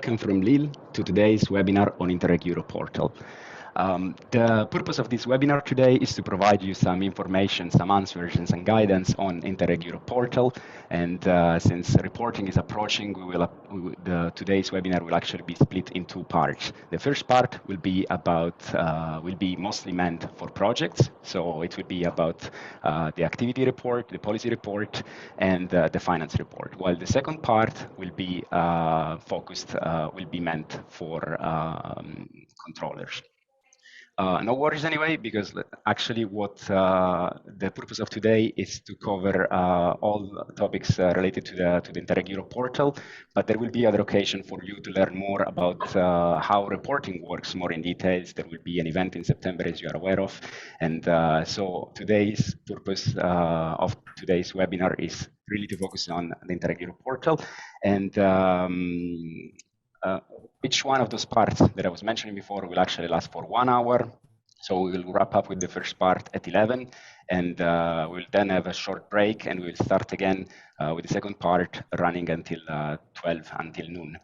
welcome from Lille to today's webinar on Interreg Europe Portal. The purpose of this webinar today is to provide you some information, some answers, and some guidance on Interreg Europe Portal. And since reporting is approaching, today's webinar will actually be split in two parts. The first part will be mostly meant for projects. So it will be about the activity report, the policy report, and the finance report. While the second part will be meant for controllers. No worries anyway, because actually what the purpose of today is to cover all topics related to the Interreg Europe portal, but there will be other occasion for you to learn more about how reporting works more in details. There will be an event in September, as you are aware of. And so today's purpose of today's webinar is really to focus on the Interreg Europe portal. And each one of those parts that I was mentioning before will actually last for 1 hour. So we will wrap up with the first part at 11, and we'll then have a short break, and we'll start again with the second part running until 12, until noon.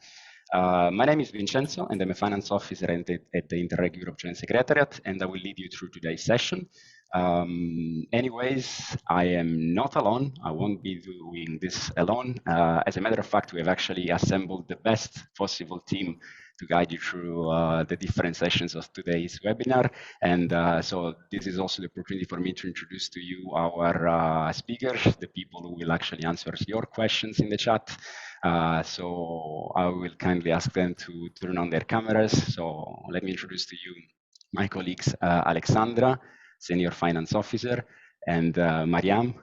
My name is Vincenzo, and I'm a finance officer at the Interreg Europe Joint Secretariat, and I will lead you through today's session. Anyways, I am not alone. I won't be doing this alone. As a matter of fact, we have actually assembled the best possible team to guide you through the different sessions of today's webinar. And so this is also the opportunity for me to introduce to you our speakers, the people who will actually answer your questions in the chat. So I will kindly ask them to turn on their cameras. So let me introduce to you my colleagues, Alexandra, Senior Finance Officer, and Mariam,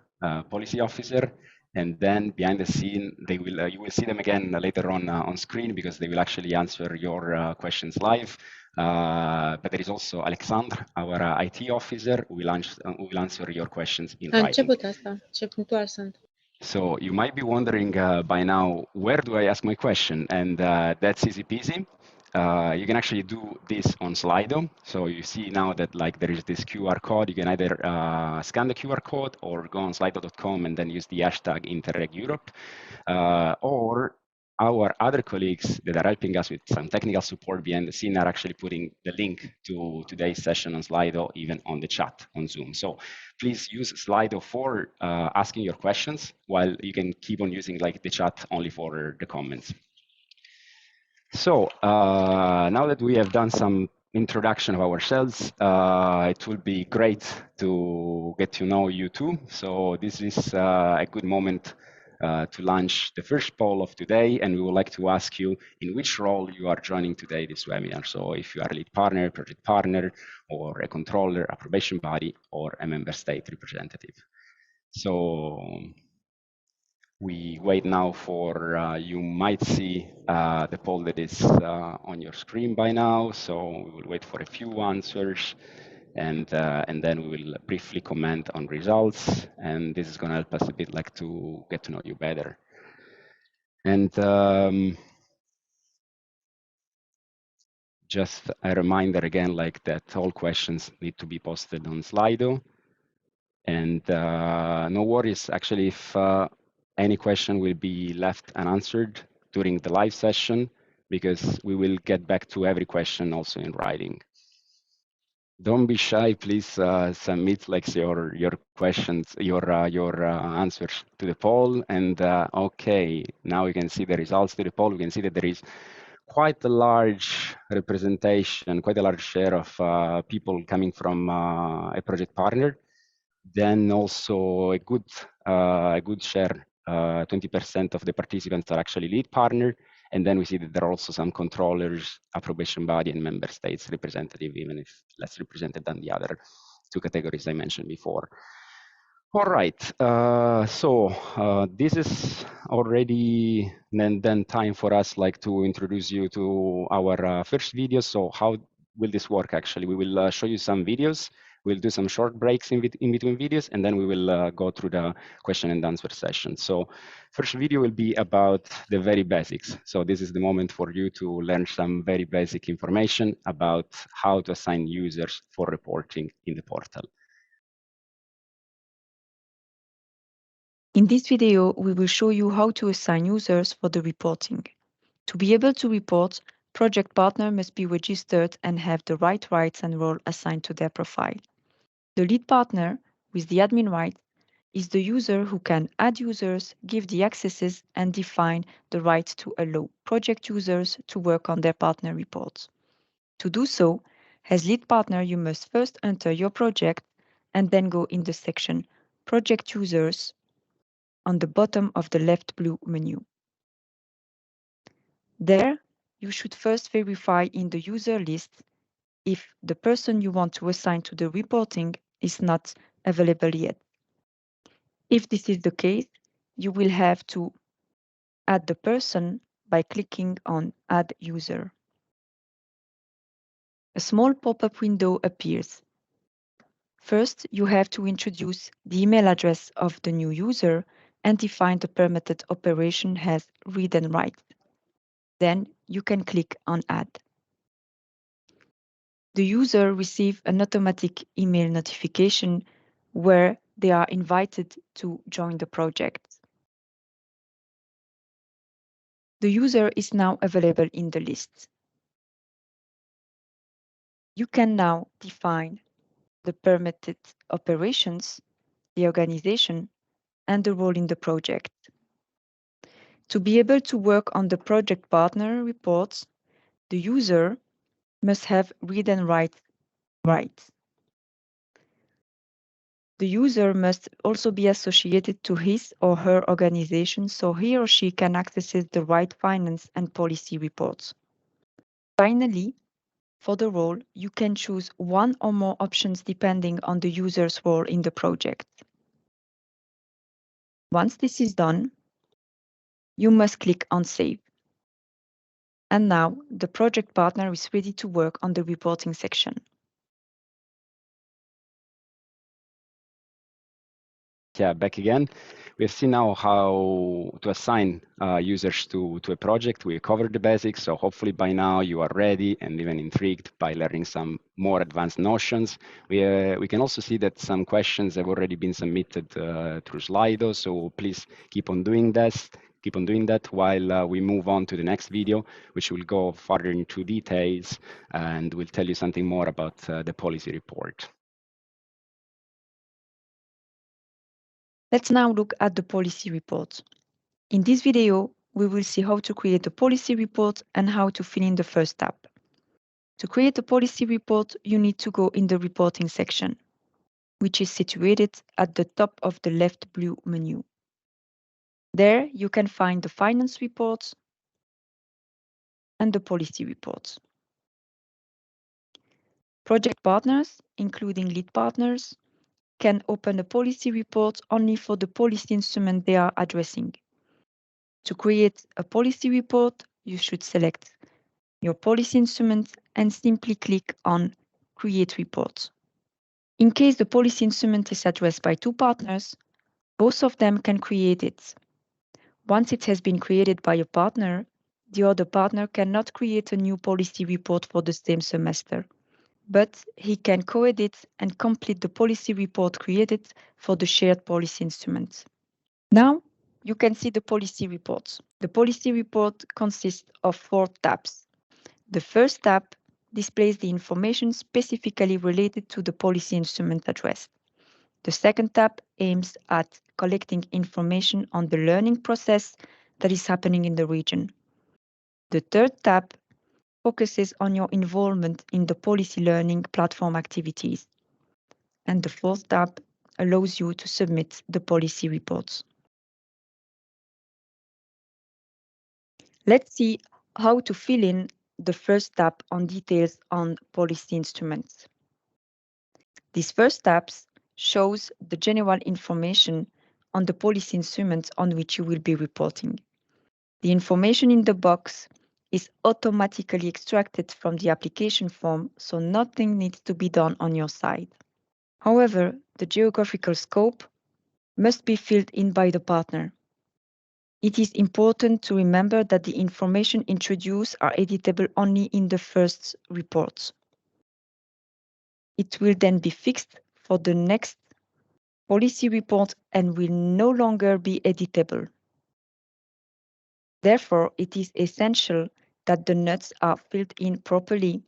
Policy Officer. And then behind the scene, you will see them again later on screen, because they will actually answer your questions live. But there is also Alexandra, our IT Officer, who will answer your questions in writing. So you might be wondering by now, where do I ask my question? And that's easy peasy. You can actually do this on Slido. So you see now that there is this QR code. You can either scan the QR code or go on slido.com and then use the hashtag Interreg Europe. Or our other colleagues that are helping us with some technical support behind the scene are actually putting the link to today's session on Slido, even on the chat on Zoom. So please use Slido for asking your questions, while you can keep on using the chat only for the comments. So now that we have done some introduction of ourselves, it will be great to get to know you too. So this is a good moment to launch the first poll of today, and we would like to ask you in which role you are joining today this webinar. So if you are a lead partner, project partner, or a controller, a probation body, or a member state representative. So we wait now for, you might see the poll that is on your screen by now. So we will wait for a few answers, and then we will briefly comment on results. And this is going to help us a bit to get to know you better. And just a reminder again, that all questions need to be posted on Slido. And no worries, actually, if any question will be left unanswered during the live session, because we will get back to every question also in writing. Don't be shy, please submit your questions, your answers to the poll. And okay, now we can see the results to the poll. We can see that there is quite a large representation, quite a large share of people coming from a project partner. Then also a good share, 20% of the participants are actually lead partner. And then we see that there are also some controllers, a probation body, and member states representative, even if less represented than the other two categories I mentioned before. All right, so this is already then time for us to introduce you to our first video. So how will this work actually? We will show you some videos. We'll do some short breaks in between videos, and then we will go through the question and answer session. So first video will be about the very basics. So this is the moment for you to learn some very basic information about how to assign users for reporting in the portal. In this video, we will show you how to assign users for the reporting. To be able to report, project partner must be registered and have the right rights and role assigned to their profile. The lead partner, with the admin rights, is the user who can add users, give the accesses, and define the right to allow project users to work on their partner reports. To do so, as lead partner, you must first enter your project and then go in the section Project Users on the bottom of the left blue menu. There, you should first verify in the user list if the person you want to assign to the reporting is not available yet. If this is the case, you will have to add the person by clicking on Add User. A small pop-up window appears. First, you have to introduce the email address of the new user and define the permitted operation as read and write. Then you can click on Add. The user receives an automatic email notification where they are invited to join the project. The user is now available in the list. You can now define the permitted operations, the organization, and the role in the project. To be able to work on the project partner reports, the user must have read and write rights. The user must also be associated to his or her organization so he or she can access the right finance and policy reports. Finally, for the role, you can choose one or more options depending on the user's role in the project. Once this is done, you must click on Save. And now the project partner is ready to work on the reporting section. Yeah, back again. We've seen now how to assign users to a project. We covered the basics, so hopefully by now you are ready and even intrigued by learning some more advanced notions. We can also see that some questions have already been submitted through Slido, so please keep on doing this. Keep on doing that while we move on to the next video, which will go further into details and will tell you something more about the policy report. Let's now look at the policy report. In this video, we will see how to create a policy report and how to fill in the first tab. To create a policy report, you need to go in the reporting section, which is situated at the top of the left blue menu. There, you can find the finance reports and the policy reports. Project partners, including lead partners, can open a policy report only for the policy instrument they are addressing. To create a policy report, you should select your policy instrument and simply click on Create Report. In case the policy instrument is addressed by two partners, both of them can create it. Once it has been created by a partner, the other partner cannot create a new policy report for the same semester, but he can co-edit and complete the policy report created for the shared policy instrument. Now, you can see the policy report. The policy report consists of 4 tabs. The first tab displays the information specifically related to the policy instrument addressed. The second tab aims at collecting information on the learning process that is happening in the region. The third tab focuses on your involvement in the policy learning platform activities. And the fourth tab allows you to submit the policy reports. Let's see how to fill in the first tab on details on policy instruments. This first tab shows the general information on the policy instruments on which you will be reporting. The information in the box is automatically extracted from the application form, so nothing needs to be done on your side. However, the geographical scope must be filled in by the partner. It is important to remember that the information introduced are editable only in the first report. It will then be fixed for the next policy report and will no longer be editable. Therefore, it is essential that the nuts are filled in properly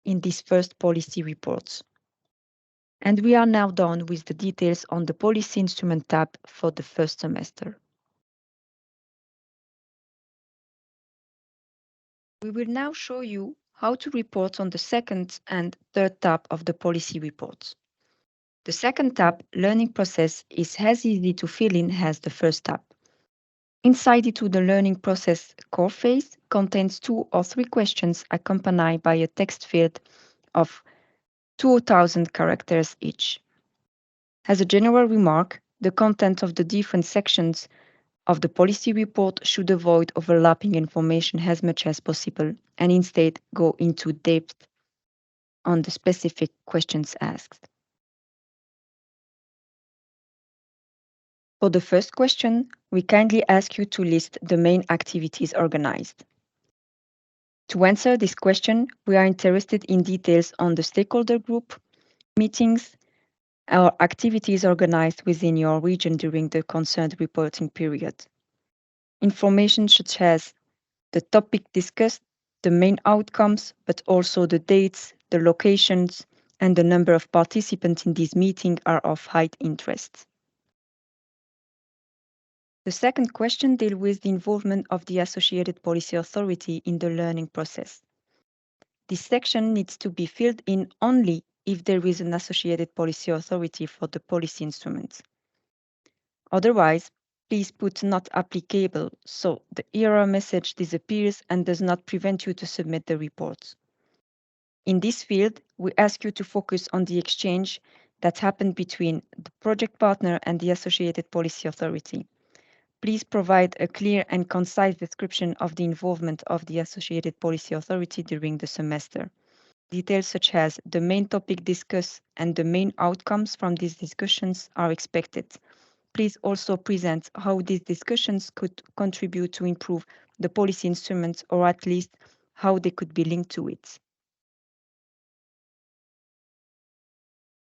in these first policy reports. And we are now done with the details on the Policy Instrument tab for the first semester. We will now show you how to report on the second and third tab of the policy reports. The second tab, Learning Process, is as easy to fill in as the first tab. Inside it, the learning process core phase contains 2 or 3 questions accompanied by a text field of 2,000 characters each. As a general remark, the content of the different sections of the policy report should avoid overlapping information as much as possible and instead go into depth on the specific questions asked. For the first question, we kindly ask you to list the main activities organized. To answer this question, we are interested in details on the stakeholder group, meetings, or activities organized within your region during the concerned reporting period. Information such as the topic discussed, the main outcomes, but also the dates, the locations, and the number of participants in this meeting are of high interest. The second question deals with the involvement of the associated policy authority in the learning process. This section needs to be filled in only if there is an associated policy authority for the policy instrument. Otherwise, please put not applicable so the error message disappears and does not prevent you to submit the report. In this field, we ask you to focus on the exchange that happened between the project partner and the associated policy authority. Please provide a clear and concise description of the involvement of the associated policy authority during the semester. Details such as the main topic discussed and the main outcomes from these discussions are expected. Please also present how these discussions could contribute to improve the policy instruments, or at least how they could be linked to it.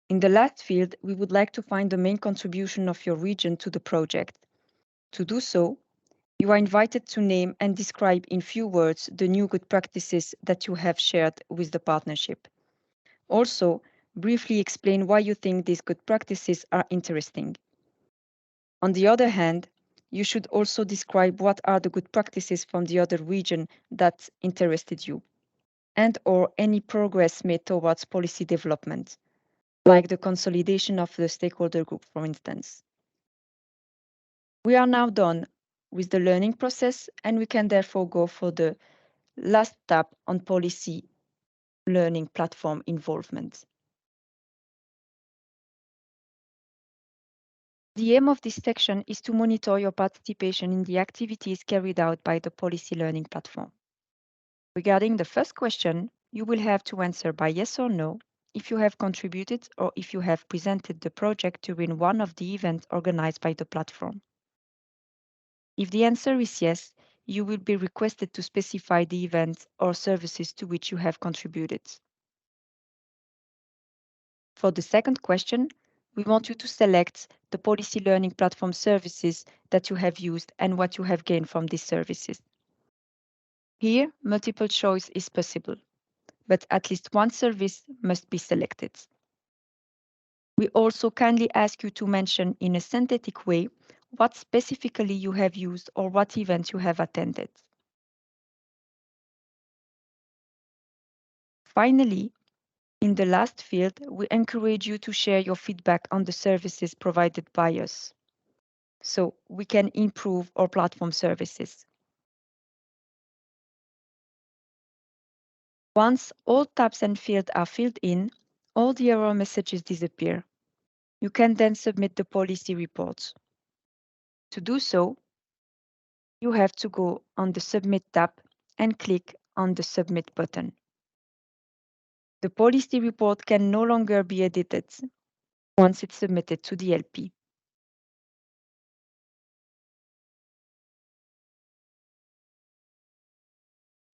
In the last field, we would like to find the main contribution of your region to the project. To do so, you are invited to name and describe in few words the new good practices that you have shared with the partnership. Also, briefly explain why you think these good practices are interesting. On the other hand, you should also describe what are the good practices from the other region that interested you, and/or any progress made towards policy development, like the consolidation of the stakeholder group, for instance. We are now done with the learning process, and we can therefore go for the last tab on policy learning platform involvement. The aim of this section is to monitor your participation in the activities carried out by the policy learning platform. Regarding the first question, you will have to answer by yes or no if you have contributed or if you have presented the project during one of the events organized by the platform. If the answer is yes, you will be requested to specify the events or services to which you have contributed. For the second question, we want you to select the policy learning platform services that you have used and what you have gained from these services. Here, multiple choice is possible, but at least one service must be selected. We also kindly ask you to mention in a synthetic way what specifically you have used or what events you have attended. Finally, in the last field, we encourage you to share your feedback on the services provided by us, so we can improve our platform services. Once all tabs and fields are filled in, all the error messages disappear. You can then submit the policy reports. To do so, you have to go on the Submit tab and click on the Submit button. The policy report can no longer be edited once it's submitted to the LP.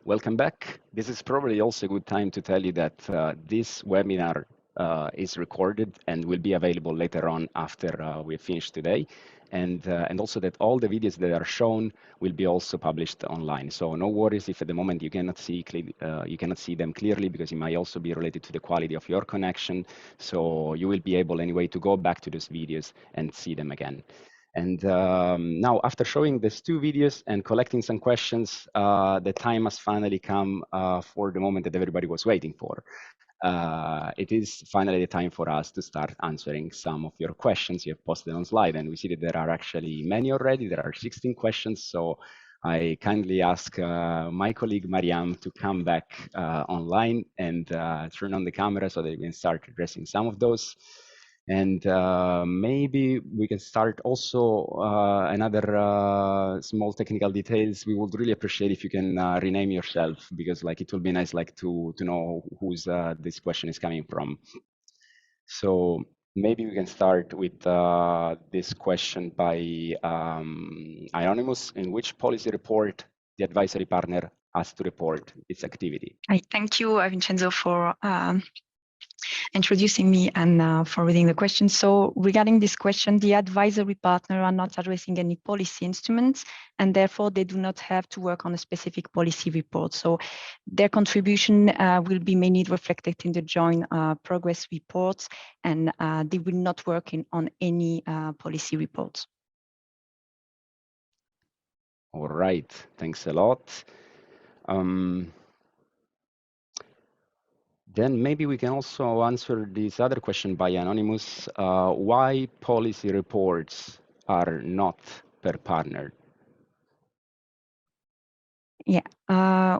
Welcome back. This is probably also a good time to tell you that this webinar is recorded and will be available later on after we finish today. And also that all the videos that are shown will be also published online. So no worries if at the moment you cannot see them clearly, because it might also be related to the quality of your connection. So you will be able anyway to go back to those videos and see them again. And now, after showing these two videos and collecting some questions, the time has finally come for the moment that everybody was waiting for. It is finally the time for us to start answering some of your questions you have posted on slide. And we see that there are actually many already. There are 16 questions. So I kindly ask my colleague Mariam to come back online and turn on the camera so that we can start addressing some of those. And maybe we can start also another small technical details. We would really appreciate if you can rename yourself, because like it will be nice like to know who's this question is coming from. So maybe we can start with this question by Anonymous. In which policy report the advisory partner has to report its activity? Thank you, Vincenzo, for introducing me and for reading the question. So regarding this question, the advisory partner are not addressing any policy instruments, and therefore they do not have to work on a specific policy report. So their contribution will be mainly reflected in the joint progress reports, and they will not work on any policy reports. All right, thanks a lot. Then maybe we can also answer this other question by Anonymous. Why policy reports are not per partner? Yeah,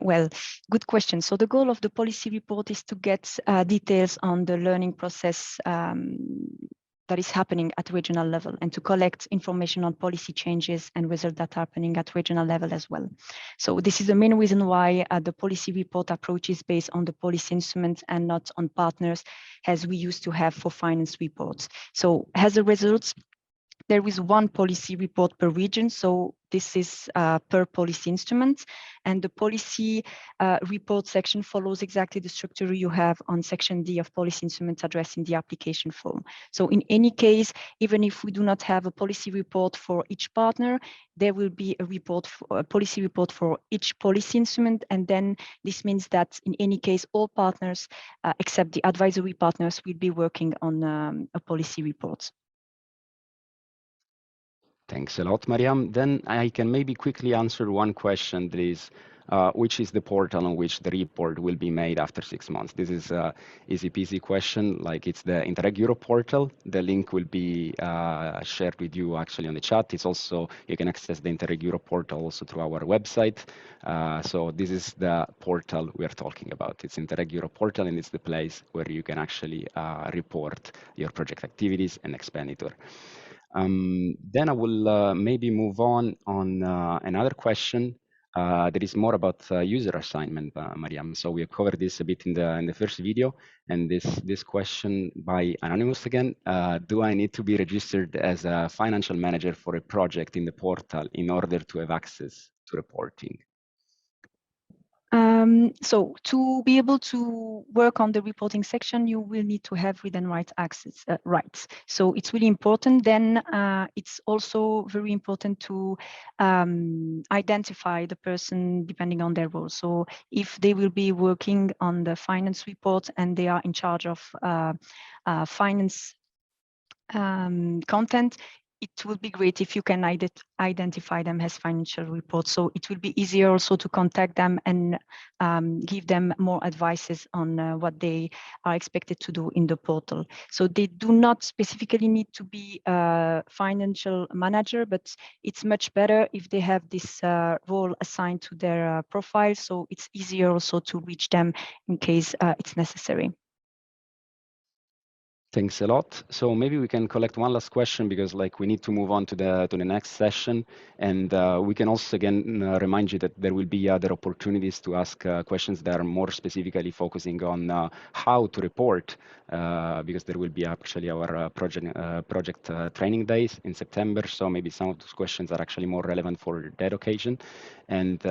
well, good question. So the goal of the policy report is to get details on the learning process that is happening at regional level, and to collect information on policy changes and results that are happening at regional level as well. So this is the main reason why the policy report approach is based on the policy instruments and not on partners, as we used to have for finance reports. So as a result, there is one policy report per region. So this is per policy instrument, and the policy report section follows exactly the structure you have on section D of policy instruments addressing the application form. So in any case, even if we do not have a policy report for each partner, there will be a policy report for each policy instrument. And then this means that in any case, all partners except the advisory partners will be working on a policy report. Thanks a lot, Mariam. Then I can maybe quickly answer one question, that is, which is the portal on which the report will be made after 6 months? This is an easy peasy question, like it's the Interreg Europe Portal. The link will be shared with you actually on the chat. It's also, you can access the Interreg Europe Portal also through our website. So this is the portal we are talking about. It's Interreg Europe Portal, and it's the place where you can actually report your project activities and expenditure. Then I will maybe move on another question that is more about user assignment, Mariam. So we have covered this a bit in the first video, and this question by Anonymous again. Do I need to be registered as a financial manager for a project in the portal in order to have access to reporting? So to be able to work on the reporting section, you will need to have read and write access rights. So it's really important. Then it's also very important to identify the person depending on their role. So if they will be working on the finance report and they are in charge of finance content, it will be great if you can identify them as financial reports. So it will be easier also to contact them and give them more advices on what they are expected to do in the portal. So they do not specifically need to be a financial manager, but it's much better if they have this role assigned to their profile. So it's easier also to reach them in case it's necessary. Thanks a lot. So maybe we can collect one last question because like we need to move on to the next session, and we can also again remind you that there will be other opportunities to ask questions that are more specifically focusing on how to report, because there will be actually our project training days in September. So maybe some of those questions are actually more relevant for that occasion, and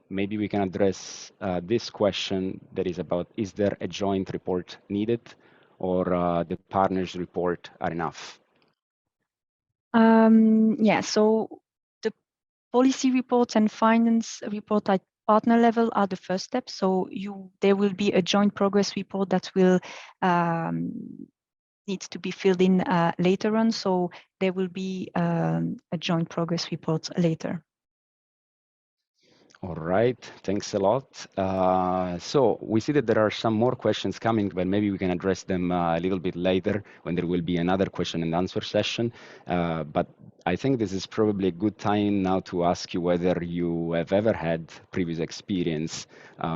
maybe we can address this question that is about: is there a joint report needed, or the partners report are enough? Yeah, so the policy reports and finance report at partner level are the first step. So there will be a joint progress report that will need to be filled in later on. So there will be a joint progress report later. All right, thanks a lot. So we see that there are some more questions coming, but maybe we can address them a little bit later when there will be another question and answer session. But I think this is probably a good time now to ask you whether you have ever had previous experience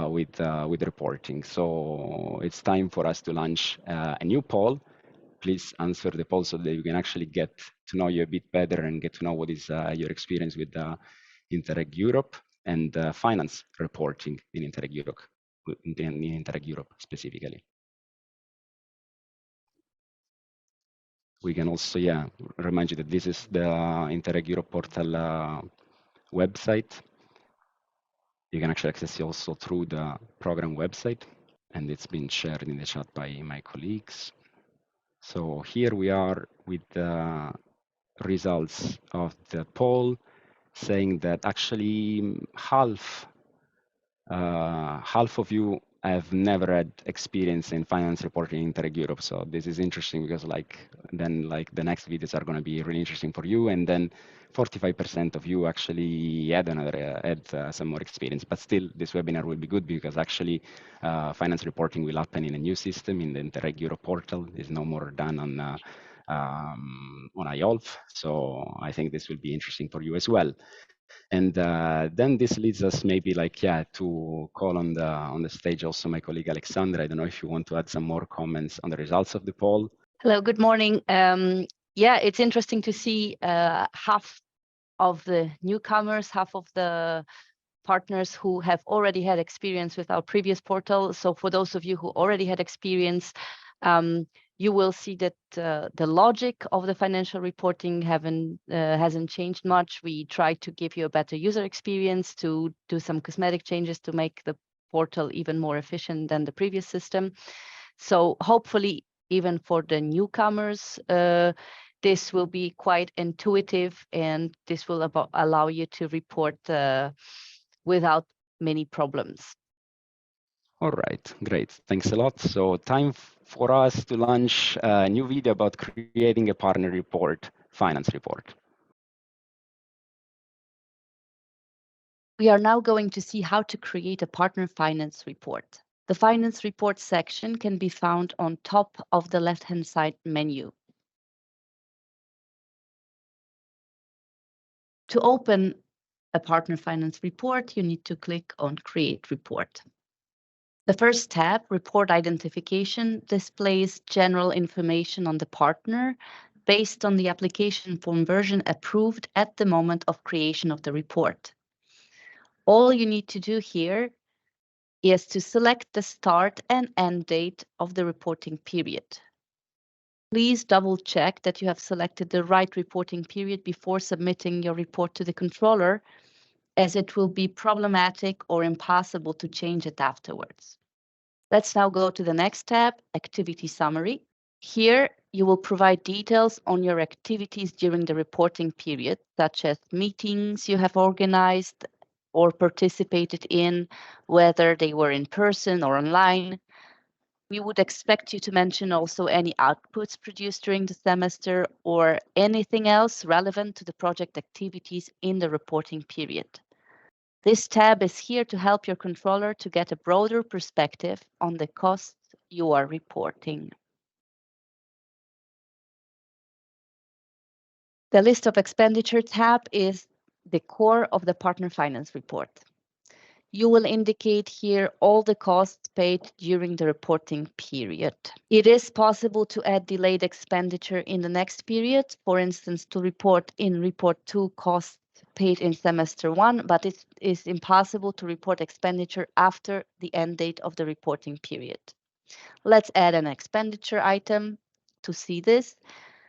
with reporting. So it's time for us to launch a new poll. Please answer the poll so that you can actually get to know you a bit better and get to know what is your experience with Interreg Europe and finance reporting in Interreg Europe, specifically. We can also, remind you that this is the Interreg Europe Portal website. You can actually access it also through the program website, and it's been shared in the chat by my colleagues. So here we are with the results of the poll, saying that actually half of you have never had experience in finance reporting in Interreg Europe. So this is interesting because then the next videos are going to be really interesting for you. And then 45% of you actually had some more experience. But still, this webinar will be good because actually finance reporting will happen in a new system in the Interreg Europe Portal. It's no more done on IOLF. So I think this will be interesting for you as well. And then this leads us maybe to call on the stage also my colleague Alexandra. I don't know if you want to add some more comments on the results of the poll. Hello, good morning. Yeah, it's interesting to see half of the newcomers, half of the partners who have already had experience with our previous portal. So for those of you who already had experience, you will see that the logic of the financial reporting hasn't changed much. We try to give you a better user experience, to do some cosmetic changes to make the portal even more efficient than the previous system. So hopefully, even for the newcomers, this will be quite intuitive, and this will allow you to report without many problems. All right, great. Thanks a lot. So time for us to launch a new video about creating a partner report, finance report. We are now going to see how to create a partner finance report. The finance report section can be found on top of the left-hand side menu. To open a partner finance report, you need to click on Create Report. The first tab, Report Identification, displays general information on the partner based on the application form version approved at the moment of creation of the report. All you need to do here is to select the start and end date of the reporting period. Please double check that you have selected the right reporting period before submitting your report to the controller, as it will be problematic or impossible to change it afterwards. Let's now go to the next tab, Activity Summary. Here, you will provide details on your activities during the reporting period, such as meetings you have organized or participated in, whether they were in person or online. We would expect you to mention also any outputs produced during the semester or anything else relevant to the project activities in the reporting period. This tab is here to help your controller to get a broader perspective on the costs you are reporting. The list of expenditure tab is the core of the partner finance report. You will indicate here all the costs paid during the reporting period. It is possible to add delayed expenditure in the next period, for instance, to report in report 2 costs paid in semester 1, but it is impossible to report expenditure after the end date of the reporting period. Let's add an expenditure item to see this.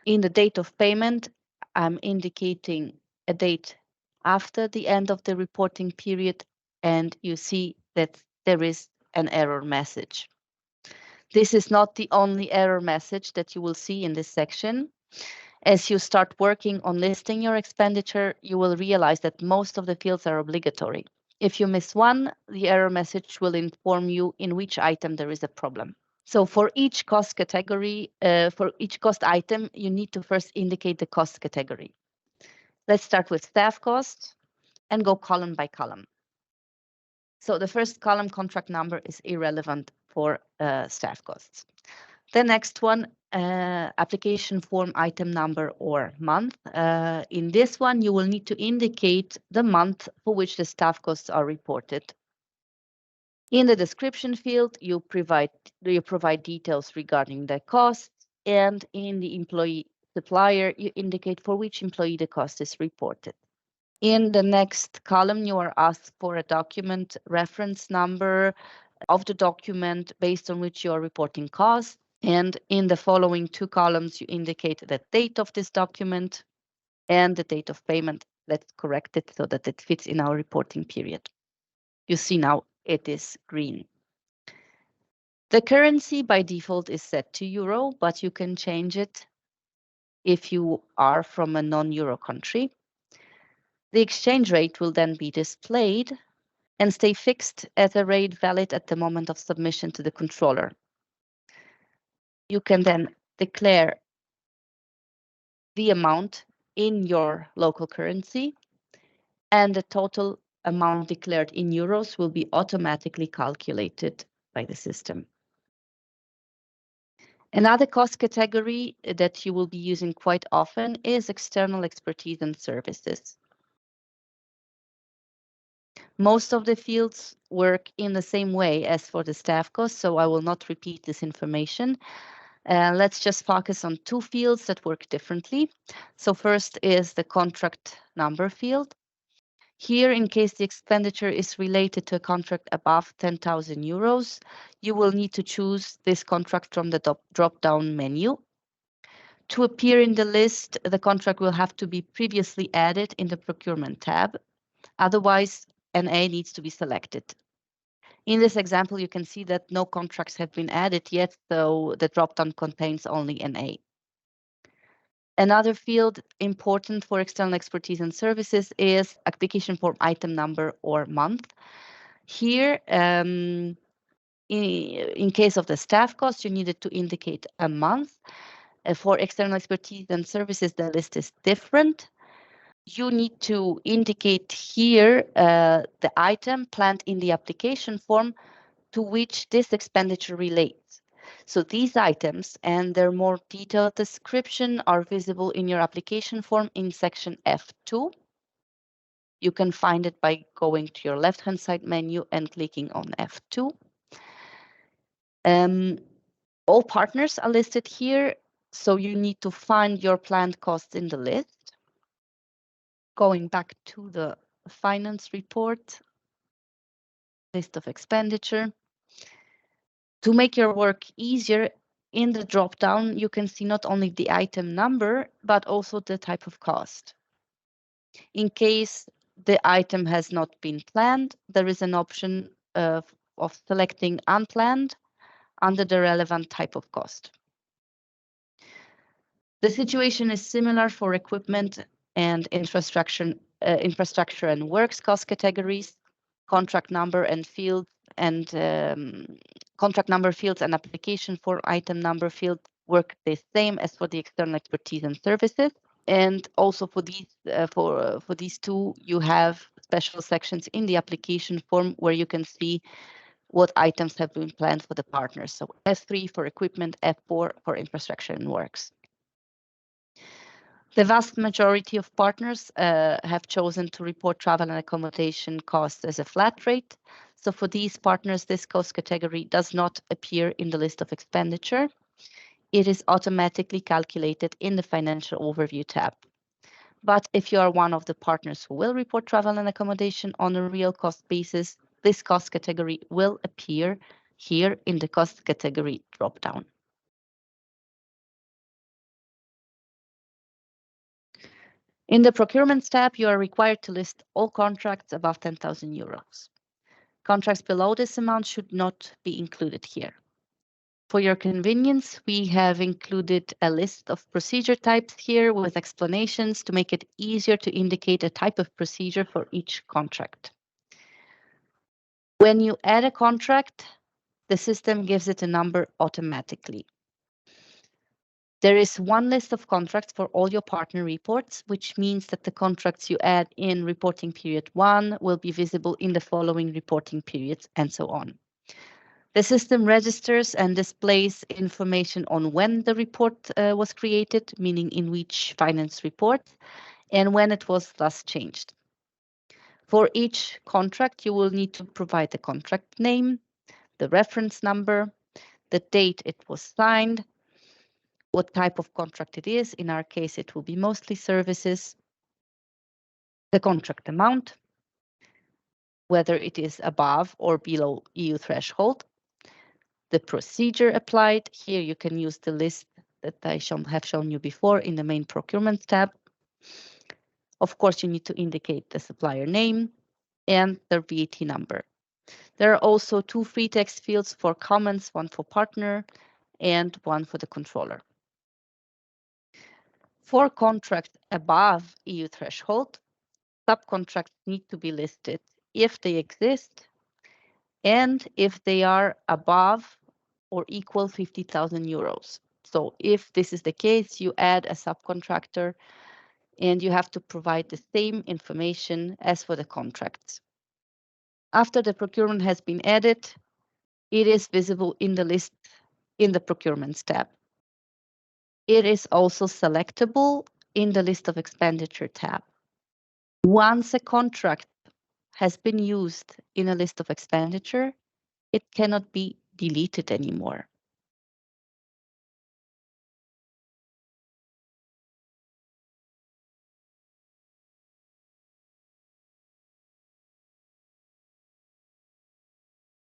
In the date of payment, I'm indicating a date after the end of the reporting period, and you see that there is an error message. This is not the only error message that you will see in this section. As you start working on listing your expenditure, you will realize that most of the fields are obligatory. If you miss one, the error message will inform you in which item there is a problem. So for each cost category, for each cost item, you need to first indicate the cost category. Let's start with staff cost and go column by column. So the first column, contract number, is irrelevant for staff costs. The next one, application form item number or month. In this one, you will need to indicate the month for which the staff costs are reported. In the description field, you provide details regarding the cost, and in the employee supplier, you indicate for which employee the cost is reported. In the next column, you are asked for a document reference number of the document based on which you are reporting costs. And in the following 2 columns, you indicate the date of this document and the date of payment. Let's correct it so that it fits in our reporting period. You see now it is green. The currency by default is set to euro, but you can change it if you are from a non-euro country. The exchange rate will then be displayed and stay fixed at a rate valid at the moment of submission to the controller. You can then declare the amount in your local currency, and the total amount declared in euros will be automatically calculated by the system. Another cost category that you will be using quite often is external expertise and services. Most of the fields work in the same way as for the staff cost, so I will not repeat this information. Let's just focus on 2 fields that work differently. So first is the contract number field. Here, in case the expenditure is related to a contract above 10,000 euros, you will need to choose this contract from the drop-down menu. To appear in the list, the contract will have to be previously added in the procurement tab. Otherwise, NA needs to be selected. In this example, you can see that no contracts have been added yet, so the drop-down contains only NA. Another field important for external expertise and services is application form item number or month. Here, in case of the staff cost, you needed to indicate a month. For external expertise and services, the list is different. You need to indicate here the item planned in the application form to which this expenditure relates. So these items and their more detailed description are visible in your application form in section F2. You can find it by going to your left-hand side menu and clicking on F2. All partners are listed here, so you need to find your planned costs in the list. Going back to the finance report, list of expenditure. To make your work easier, in the drop-down, you can see not only the item number, but also the type of cost. In case the item has not been planned, there is an option of selecting unplanned under the relevant type of cost. The situation is similar for equipment and infrastructure and works cost categories. Contract number and field and contract number fields and application for item number field work the same as for the external expertise and services. And also for these 2, you have special sections in the application form where you can see what items have been planned for the partners. So F3 for equipment, F4 for infrastructure and works. The vast majority of partners have chosen to report travel and accommodation costs as a flat rate. So for these partners, this cost category does not appear in the list of expenditure. It is automatically calculated in the financial overview tab. But if you are one of the partners who will report travel and accommodation on a real cost basis, this cost category will appear here in the cost category dropdown. In the procurement tab, you are required to list all contracts above 10,000 euros. Contracts below this amount should not be included here. For your convenience, we have included a list of procedure types here with explanations to make it easier to indicate a type of procedure for each contract. When you add a contract, the system gives it a number automatically. There is one list of contracts for all your partner reports, which means that the contracts you add in reporting period 1 will be visible in the following reporting periods, and so on. The system registers and displays information on when the report was created, meaning in which finance report, and when it was last changed. For each contract, you will need to provide the contract name, the reference number, the date it was signed, what type of contract it is. In our case, it will be mostly services, the contract amount, whether it is above or below EU threshold, the procedure applied. Here you can use the list that I have shown you before in the main procurement tab. Of course, you need to indicate the supplier name and their VAT number. There are also 2 free text fields for comments, one for partner and one for the controller. For contracts above EU threshold, subcontracts need to be listed if they exist and if they are above or equal 50,000 euros. So if this is the case, you add a subcontractor and you have to provide the same information as for the contracts. After the procurement has been added, it is visible in the list in the procurement tab. It is also selectable in the list of expenditure tab. Once a contract has been used in a list of expenditure, it cannot be deleted anymore.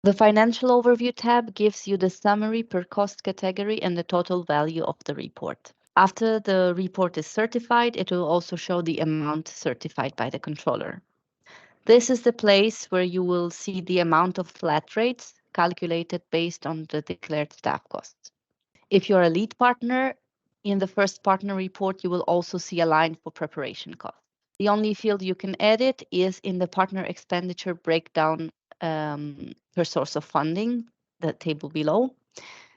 The financial overview tab gives you the summary per cost category and the total value of the report. After the report is certified, it will also show the amount certified by the controller. This is the place where you will see the amount of flat rates calculated based on the declared staff costs. If you're a lead partner, in the first partner report, you will also see a line for preparation costs. The only field you can edit is in the partner expenditure breakdown per source of funding, the table below.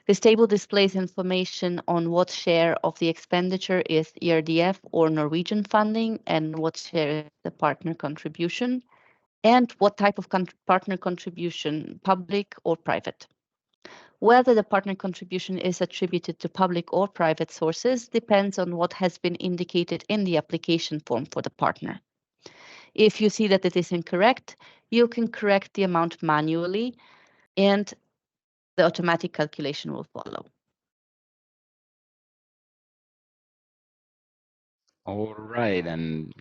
This table displays information on what share of the expenditure is ERDF or Norwegian funding and what share is the partner contribution and what type of partner contribution, public or private. Whether the partner contribution is attributed to public or private sources depends on what has been indicated in the application form for the partner. If you see that it is incorrect, you can correct the amount manually and the automatic calculation will follow. All right, and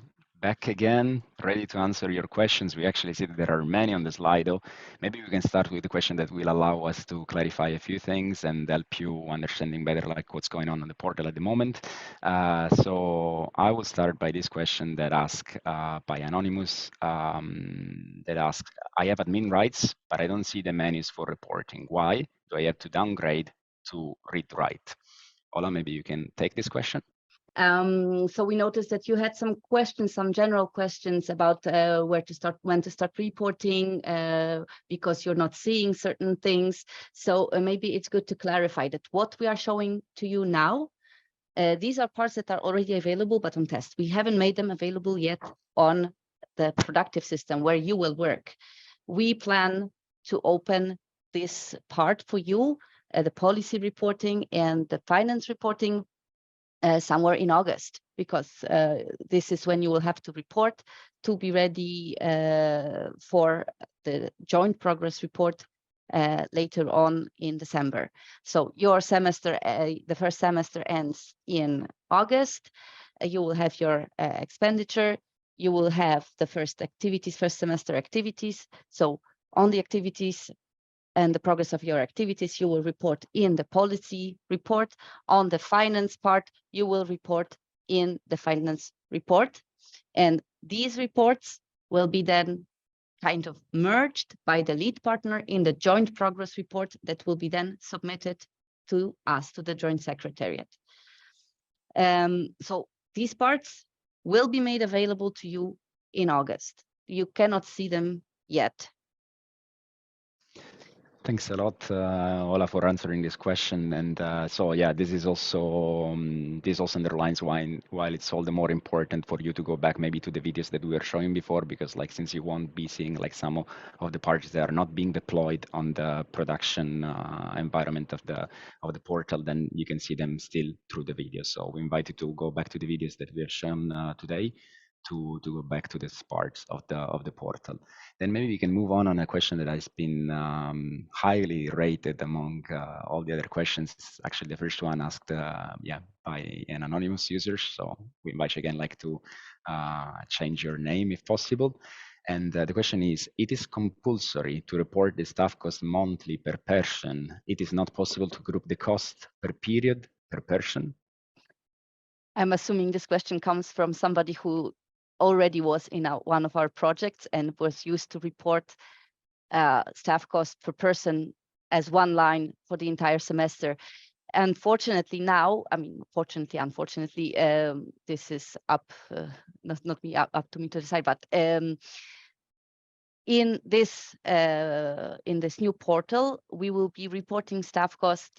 back again, ready to answer your questions. We actually see that there are many on the Slido. Maybe we can start with the question that will allow us to clarify a few things and help you understanding better like what's going on the portal at the moment. So I will start by this question that asked by Anonymous that asks, I have admin rights, but I don't see the menus for reporting. Why do I have to downgrade to read-write? Ola, maybe you can take this question. So we noticed that you had some questions, some general questions about where to start, when to start reporting, because you're not seeing certain things. So maybe it's good to clarify that what we are showing to you now, these are parts that are already available, but on test. We haven't made them available yet on the productive system where you will work. We plan to open this part for you, the policy reporting and the finance reporting, somewhere in August. because this is when you will have to report to be ready for the joint progress report later on in December. So your semester, the first semester ends in August. You will have your expenditure. You will have the first semester activities. So on the activities and the progress of your activities, you will report in the policy report. On the finance part, you will report in the finance report. And these reports will be then kind of merged by the lead partner in the joint progress report that will be then submitted to us, to the joint secretariat. So these parts will be made available to you in August. You cannot see them yet. Thanks a lot, Ola, for answering this question. And so, yeah, this also underlines why it's all the more important for you to go back maybe to the videos that we were showing before, because like since you won't be seeing like some of the parts that are not being deployed on the production environment of the portal, then you can see them still through the videos. So we invite you to go back to the videos that we have shown today to go back to this parts of the portal. Then maybe we can move on a question that has been highly rated among all the other questions. Actually, the first one asked by an anonymous user. So we invite you again like to change your name if possible. And the question is, it is compulsory to report the staff cost monthly per person. It is not possible to group the cost per period per person. I'm assuming this question comes from somebody who already was in one of our projects and was used to report staff cost per person as one line for the entire semester. Unfortunately now, I mean, unfortunately, this is up, not me, up to me to decide, but in this new portal, we will be reporting staff cost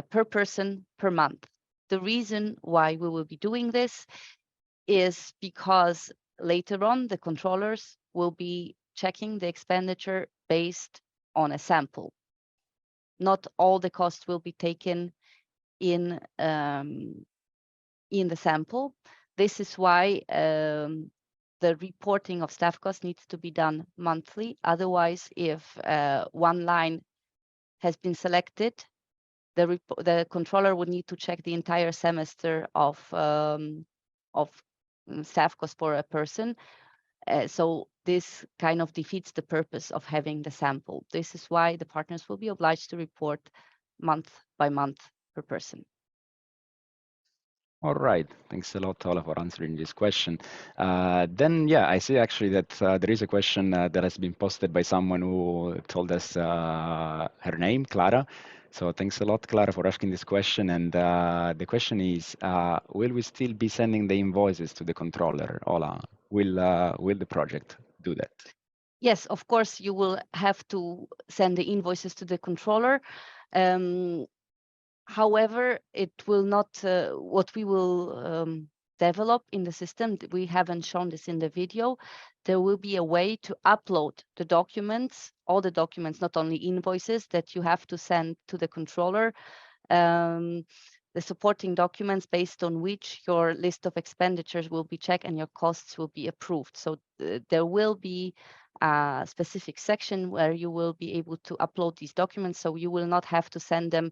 per person per month. The reason why we will be doing this is because later on, the controllers will be checking the expenditure based on a sample. Not all the costs will be taken in the sample. This is why the reporting of staff costs needs to be done monthly. Otherwise, if one line has been selected, the controller would need to check the entire semester of staff cost for a person. So this kind of defeats the purpose of having the sample. This is why the partners will be obliged to report month by month per person. All right, thanks a lot, Ola, for answering this question. Then, yeah, I see actually that there is a question that has been posted by someone who told us her name, Clara. So thanks a lot, Clara, for asking this question. And the question is, will we still be sending the invoices to the controller? Ola, will the project do that? Yes, of course, you will have to send the invoices to the controller. However, it will not, what we will develop in the system, we haven't shown this in the video, there will be a way to upload the documents, all the documents, not only invoices that you have to send to the controller, the supporting documents based on which your list of expenditures will be checked and your costs will be approved. So there will be a specific section where you will be able to upload these documents, so you will not have to send them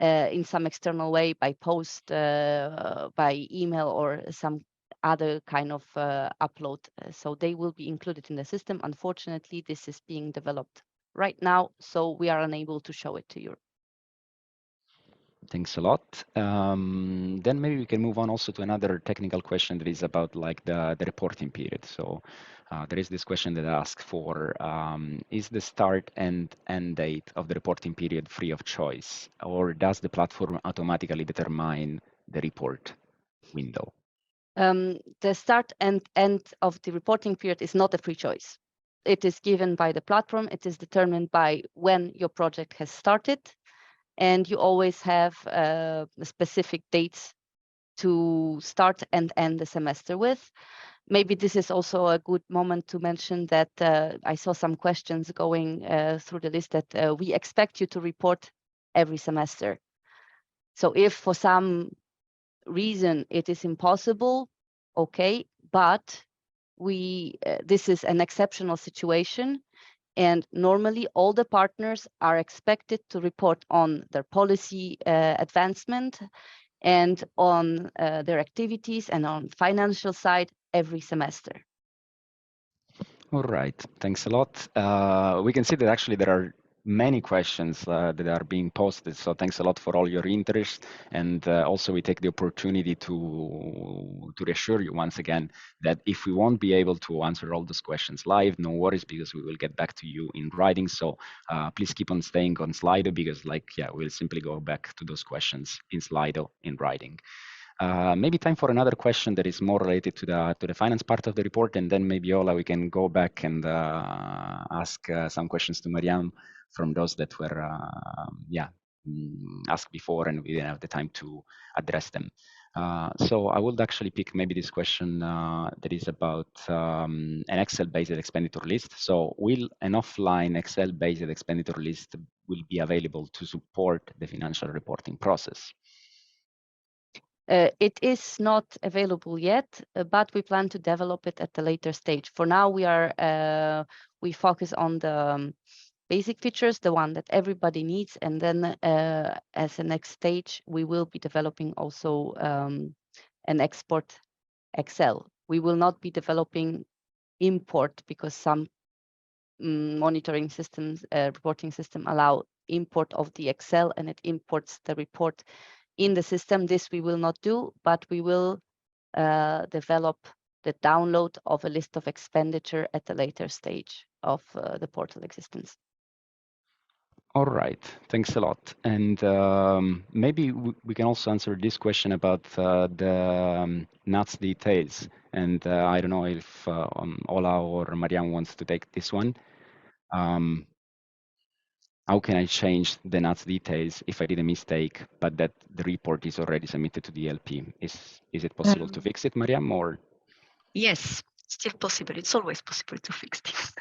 in some external way by post, by email, or some other kind of upload. So they will be included in the system. Unfortunately, this is being developed right now, so we are unable to show it to you. Thanks a lot. Then maybe we can move on also to another technical question that is about like the reporting period. So there is this question that asks for, is the start and end date of the reporting period free of choice, or does the platform automatically determine the report window? The start and end of the reporting period is not a free choice. It is given by the platform. It is determined by when your project has started, and you always have specific dates to start and end the semester with. Maybe this is also a good moment to mention that I saw some questions going through the list that we expect you to report every semester. So if for some reason it is impossible, okay, but this is an exceptional situation, and normally all the partners are expected to report on their policy advancement and on their activities and on financial side every semester. All right, thanks a lot. We can see that actually there are many questions that are being posted, so thanks a lot for all your interest. And also we take the opportunity to reassure you once again that if we won't be able to answer all those questions live, no worries, because we will get back to you in writing. So please keep on staying on Slido, because we'll simply go back to those questions in Slido in writing. Maybe time for another question that is more related to the finance part of the report, and then maybe Ola, we can go back and ask some questions to Mariam from those that were asked before, and we didn't have the time to address them. So I would actually pick maybe this question that is about an Excel-based expenditure list. So will an offline Excel-based expenditure list will be available to support the financial reporting process? It is not available yet, but we plan to develop it at a later stage. For now, we focus on the basic features, the one that everybody needs, and then as a next stage, we will be developing also an export Excel. We will not be developing import, because some monitoring systems, reporting system allow import of the Excel, and it imports the report in the system. This we will not do, but we will develop the download of a list of expenditure at a later stage of the portal existence. All right, thanks a lot. And maybe we can also answer this question about the nuts details. And I don't know if Ola or Mariam wants to take this one. How can I change the nuts details if I did a mistake, but that the report is already submitted to the LP? Is it possible to fix it, Mariam, or? Yes, still possible. It's always possible to fix things.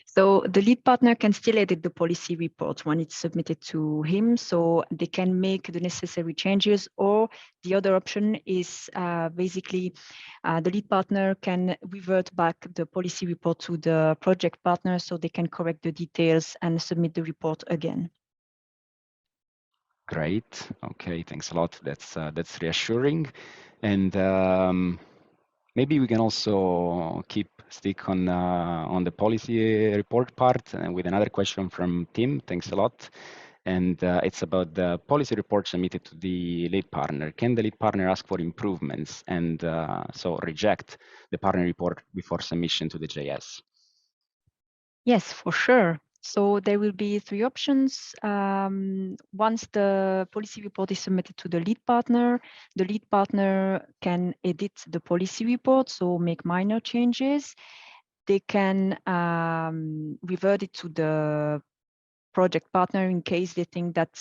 So the lead partner can still edit the policy report when it's submitted to him, so they can make the necessary changes, or the other option is basically the lead partner can revert back the policy report to the project partner, so they can correct the details and submit the report again. Great. Okay, thanks a lot. That's reassuring. And maybe we can also stick on the policy report part, and with another question from Tim. Thanks a lot. And it's about the policy report submitted to the lead partner. Can the lead partner ask for improvements and so reject the partner report before submission to the JS? Yes, for sure. So there will be three options. Once the policy report is submitted to the lead partner can edit the policy report, so make minor changes. They can revert it to the project partner in case they think that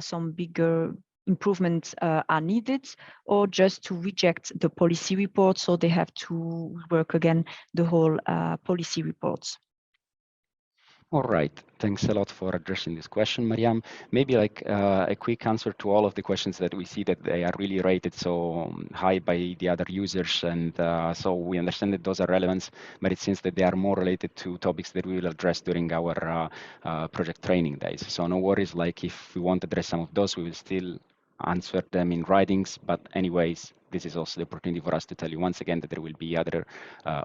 some bigger improvements are needed, or just to reject the policy report, so they have to work again the whole policy reports. All right, thanks a lot for addressing this question, Mariam. Maybe like a quick answer to all of the questions that we see that they are really rated so high by the other users, and so we understand that those are relevant, but it seems that they are more related to topics that we will address during our project training days. So no worries, like if we want to address some of those, we will still answer them in writings, but anyways, this is also the opportunity for us to tell you once again that there will be other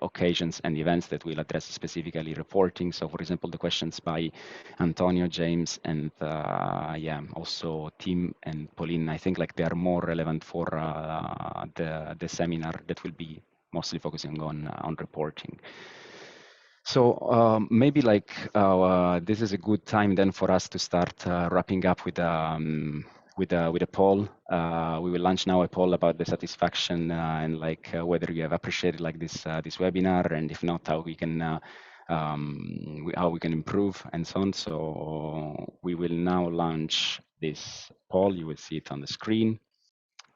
occasions and events that will address specifically reporting. So for example, the questions by Antonio, James, and also Tim and Pauline, I think like they are more relevant for the seminar that will be mostly focusing on reporting. So maybe like this is a good time then for us to start wrapping up with a poll. We will launch now a poll about the satisfaction and like whether you have appreciated like this webinar, and if not, how we can improve and so on. So we will now launch this poll. You will see it on the screen.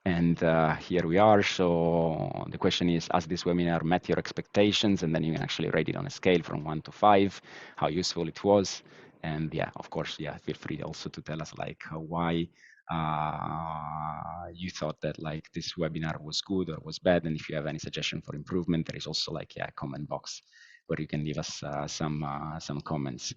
And here we are. So the question is, has this webinar met your expectations? And then you can actually rate it on a scale from 1 to 5, how useful it was. And yeah, of course, yeah, feel free also to tell us like why you thought that like this webinar was good or was bad, and if you have any suggestion for improvement, there is also like a comment box where you can leave us some comments.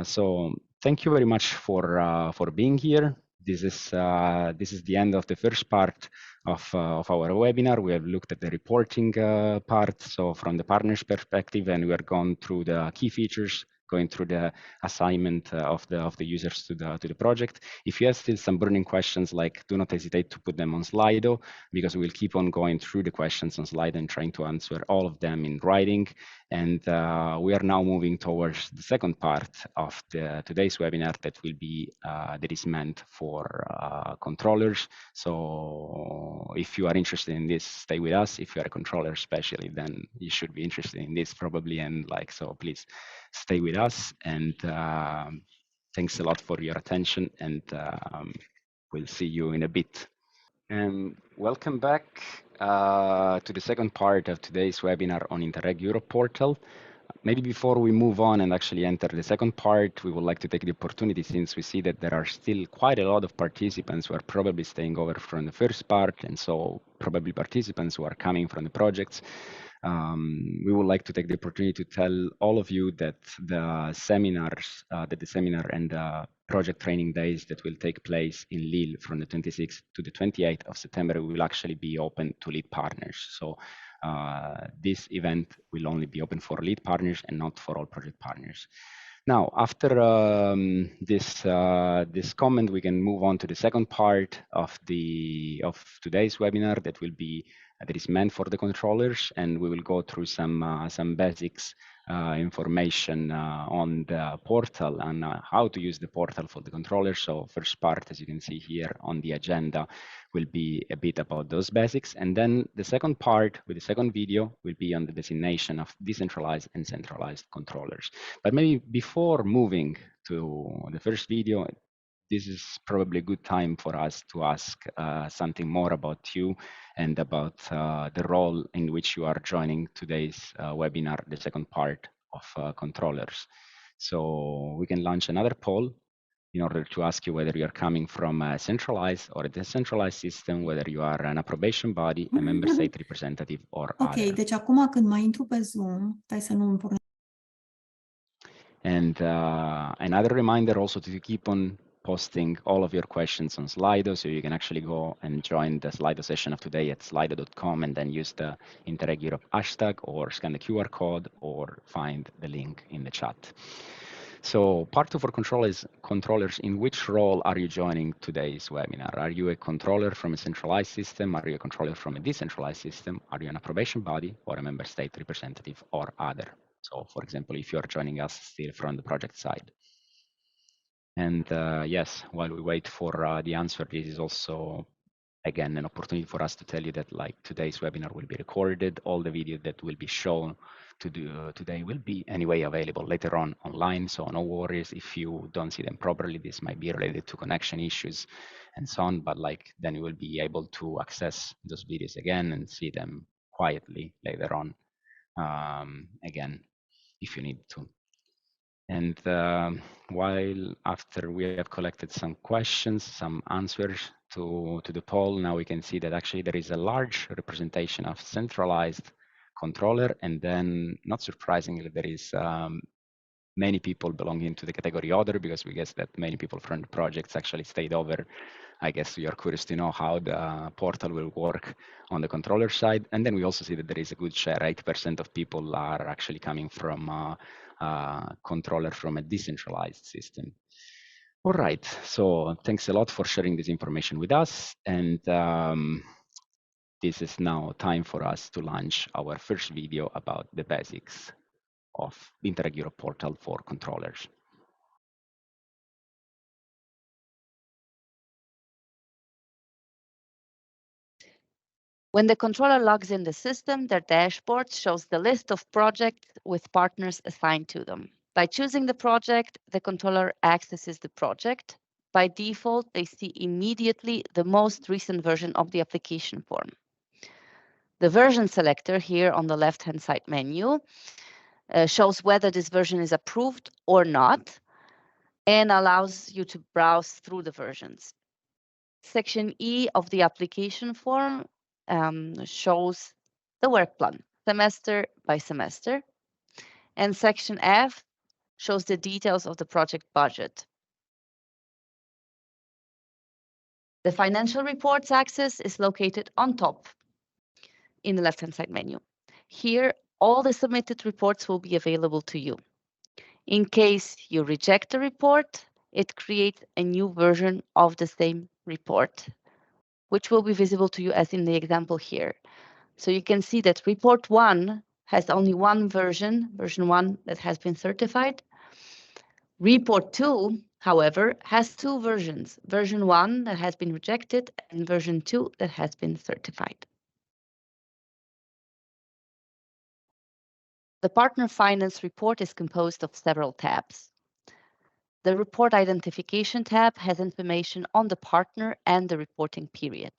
So thank you very much for being here. This is the end of the first part of our webinar. We have looked at the reporting part, so from the partner's perspective, and we are going through the key features, going through the assignment of the users to the project. If you have still some burning questions, like do not hesitate to put them on Slido, because we'll keep on going through the questions on Slido and trying to answer all of them in writing. And we are now moving towards the second part of today's webinar that will be that is meant for controllers. So if you are interested in this, stay with us. If you are a controller especially, then you should be interested in this probably. And like, so please stay with us. And thanks a lot for your attention, and we'll see you in a bit. And welcome back to the second part of today's webinar on Interreg Europe Portal. Maybe before we move on and actually enter the second part, we would like to take the opportunity, since we see that there are still quite a lot of participants who are probably staying over from the first part, and so probably participants who are coming from the projects. We would like to take the opportunity to tell all of you that the seminars, the seminar and the project training days that will take place in Lille from the 26th to the 28th of September will actually be open to lead partners. So this event will only be open for lead partners and not for all project partners. Now, after this comment, we can move on to the second part of today's webinar that will be that is meant for the controllers, and we will go through some basics information on the portal and how to use the portal for the controllers. So first part, as you can see here on the agenda, will be a bit about those basics. And then the second part with the second video will be on the designation of decentralized and centralized controllers. But maybe before moving to the first video, this is probably a good time for us to ask something more about you and about the role in which you are joining today's webinar, the second part of controllers. So we can launch another poll in order to ask you whether you are coming from a centralized or a decentralized system, whether you are an approbation body, a member state representative, or other. Ok, deci acum când mai intru pe Zoom, stai să nu îmi pornesc. And another reminder also to keep on posting all of your questions on Slido, so you can actually go and join the Slido session of today at slido.com and then use the Interreg Europe hashtag or scan the QR code or find the link in the chat. So part 2 for controllers, in which role are you joining today's webinar? Are you a controller from a centralized system? Are you a controller from a decentralized system? Are you an approbation body or a member state representative or other? So for example, if you're joining us still from the project side. And yes, while we wait for the answer, this is also, again, an opportunity for us to tell you that like today's webinar will be recorded. All the video that will be shown today will be anyway available later on online. So no worries if you don't see them properly. This might be related to connection issues and so on, but like then you will be able to access those videos again and see them quietly later on again if you need to. And while after we have collected some questions, some answers to the poll, now we can see that actually there is a large representation of centralized controller, and then not surprisingly, there is many people belonging to the category other, because we guess that many people from the projects actually stayed over. I guess we are curious to know how the portal will work on the controller side. And then we also see that there is a good share, 80% of people are actually coming from controller from a decentralized system. All right, so thanks a lot for sharing this information with us. And this is now time for us to launch our first video about the basics of the Interreg Europe Portal for controllers. When the controller logs in the system, their dashboard shows the list of projects with partners assigned to them. By choosing the project, the controller accesses the project. By default, they see immediately the most recent version of the application form. The version selector here on the left-hand side menu shows whether this version is approved or not and allows you to browse through the versions. Section E of the application form shows the work plan, semester by semester. And Section F shows the details of the project budget. The financial reports axis is located on top in the left-hand side menu. Here, all the submitted reports will be available to you. In case you reject the report, it creates a new version of the same report, which will be visible to you as in the example here. So you can see that report 1 has only one version 1 that has been certified. Report 2, however, has two versions, version 1 that has been rejected and version 2 that has been certified. The partner finance report is composed of several tabs. The report identification tab has information on the partner and the reporting period.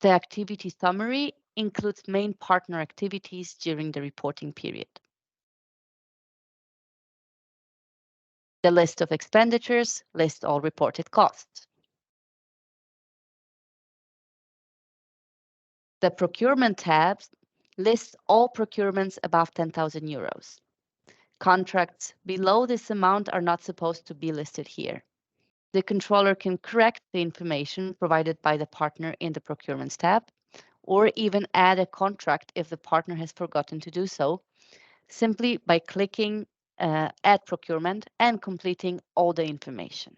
The activity summary includes main partner activities during the reporting period. The list of expenditures lists all reported costs. The procurement tab lists all procurements above 10,000 euros. Contracts below this amount are not supposed to be listed here. The controller can correct the information provided by the partner in the procurements tab, or even add a contract if the partner has forgotten to do so, simply by clicking Add Procurement and completing all the information.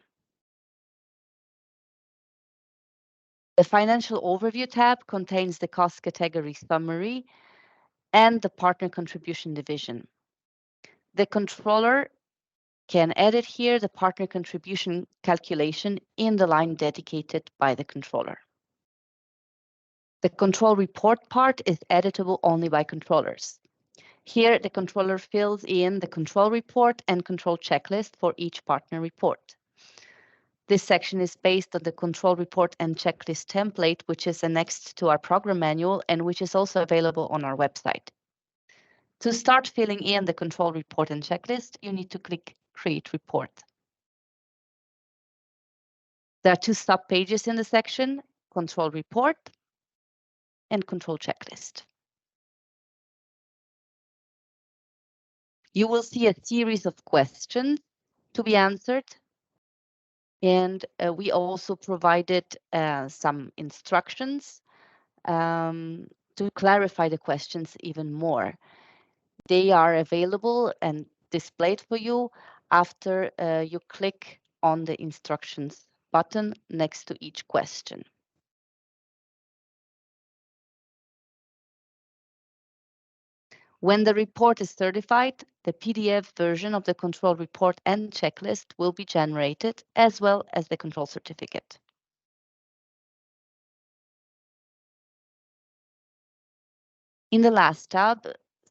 The Financial Overview tab contains the cost category summary and the partner contribution division. The controller can edit here the partner contribution calculation in the line dedicated by the controller. The control report part is editable only by controllers. Here, the controller fills in the control report and control checklist for each partner report. This section is based on the control report and checklist template, which is annexed to our program manual and which is also available on our website. To start filling in the control report and checklist, you need to click Create Report. There are two sub-pages in the section, Control Report and Control Checklist. You will see a series of questions to be answered. And we also provided some instructions to clarify the questions even more. They are available and displayed for you after you click on the instructions button next to each question. When the report is certified, the PDF version of the control report and checklist will be generated, as well as the control certificate. In the last tab,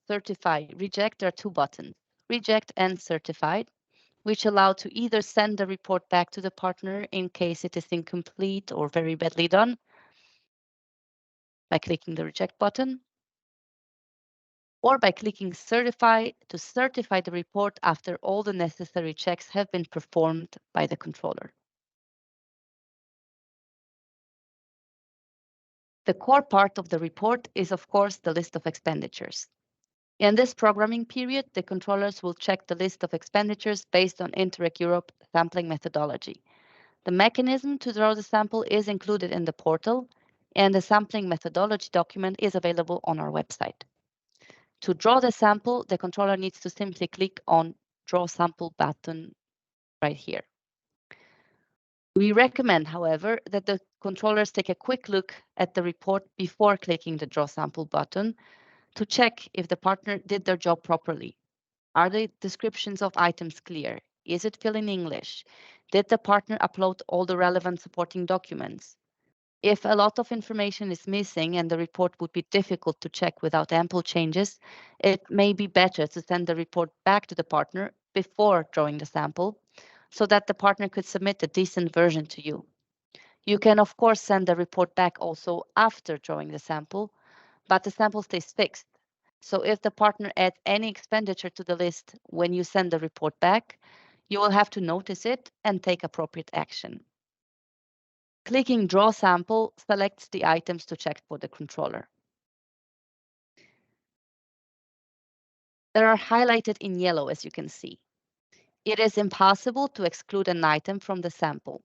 Certify, Reject, there are two buttons, Reject and Certified, which allow to either send the report back to the partner in case it is incomplete or very badly done by clicking the Reject button, or by clicking Certify to certify the report after all the necessary checks have been performed by the controller. The core part of the report is, of course, the list of expenditures. In this programming period, the controllers will check the list of expenditures based on Interreg Europe sampling methodology. The mechanism to draw the sample is included in the portal, and the sampling methodology document is available on our website. To draw the sample, the controller needs to simply click on Draw Sample button right here. We recommend, however, that the controllers take a quick look at the report before clicking the Draw Sample button to check if the partner did their job properly. Are the descriptions of items clear? Is it filled in English? Did the partner upload all the relevant supporting documents? If a lot of information is missing and the report would be difficult to check without ample changes, it may be better to send the report back to the partner before drawing the sample, so that the partner could submit a decent version to you. You can, of course, send the report back also after drawing the sample, but the sample stays fixed. So if the partner adds any expenditure to the list when you send the report back, You will have to notice it and take appropriate action. Clicking Draw Sample selects the items to check for the controller. They are highlighted in yellow, as you can see. It is impossible to exclude an item from the sample.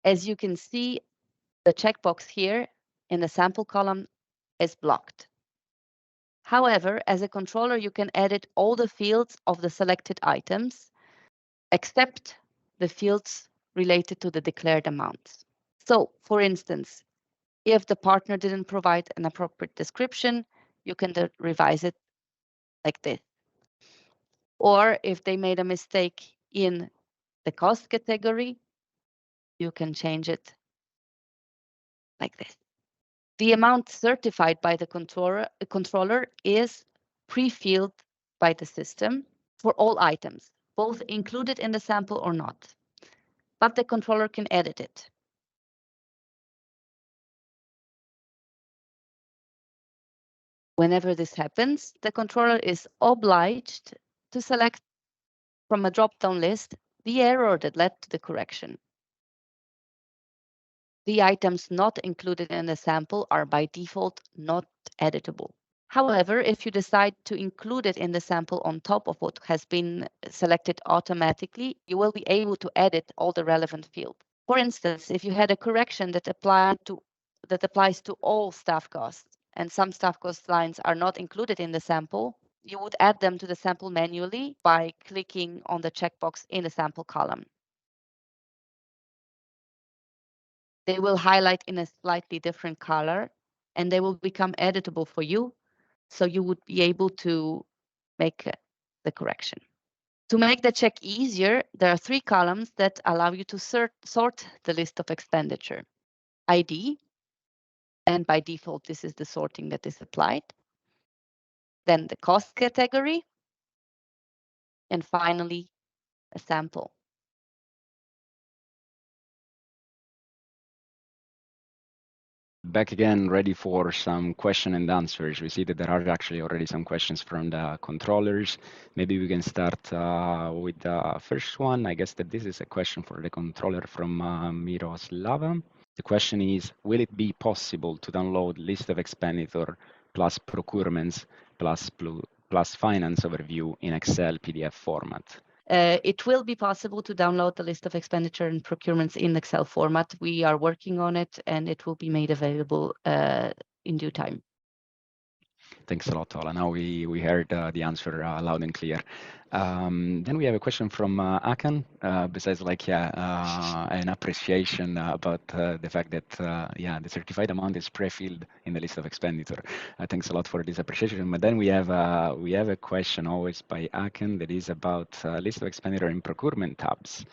As you can see, the checkbox here in the sample column is blocked. However, as a controller, you can edit all the fields of the selected items, except the fields related to the declared amounts. So, for instance, if the partner didn't provide an appropriate description, you can revise it like this. Or if they made a mistake in the cost category, you can change it like this. The amount certified by the controller is pre-filled by the system for all items, both included in the sample or not. But the controller can edit it. Whenever this happens, the controller is obliged to select from a drop-down list the error that led to the correction. The items not included in the sample are by default not editable. However, if you decide to include it in the sample on top of what has been selected automatically, you will be able to edit all the relevant fields. For instance, if you had a correction that applies to all staff costs, and some staff cost lines are not included in the sample, you would add them to the sample manually by clicking on the checkbox in the sample column. They will highlight in a slightly different color, and they will become editable for you, so you would be able to make the correction. To make the check easier, there are 3 columns that allow you to sort the list of expenditure. ID, and by default, this is the sorting that is applied. Then the cost category, and finally, a sample. Back again, ready for some question and answers. We see that there are actually already some questions from the controllers. Maybe we can start with the first one. I guess that this is a question for the controller from Miroslava. The question is, will it be possible to download list of expenditure plus procurements plus finance overview in Excel PDF format? It will be possible to download the list of expenditure and procurements in Excel format. We are working on it, and it will be made available in due time. Thanks a lot, Ola. Now we heard the answer loud and clear. Then we have a question from Akan, besides an appreciation about the fact that the certified amount is pre-filled in the list of expenditure. Thanks a lot for this appreciation. But then we have a question always by Akan that is about list of expenditure and procurement tabs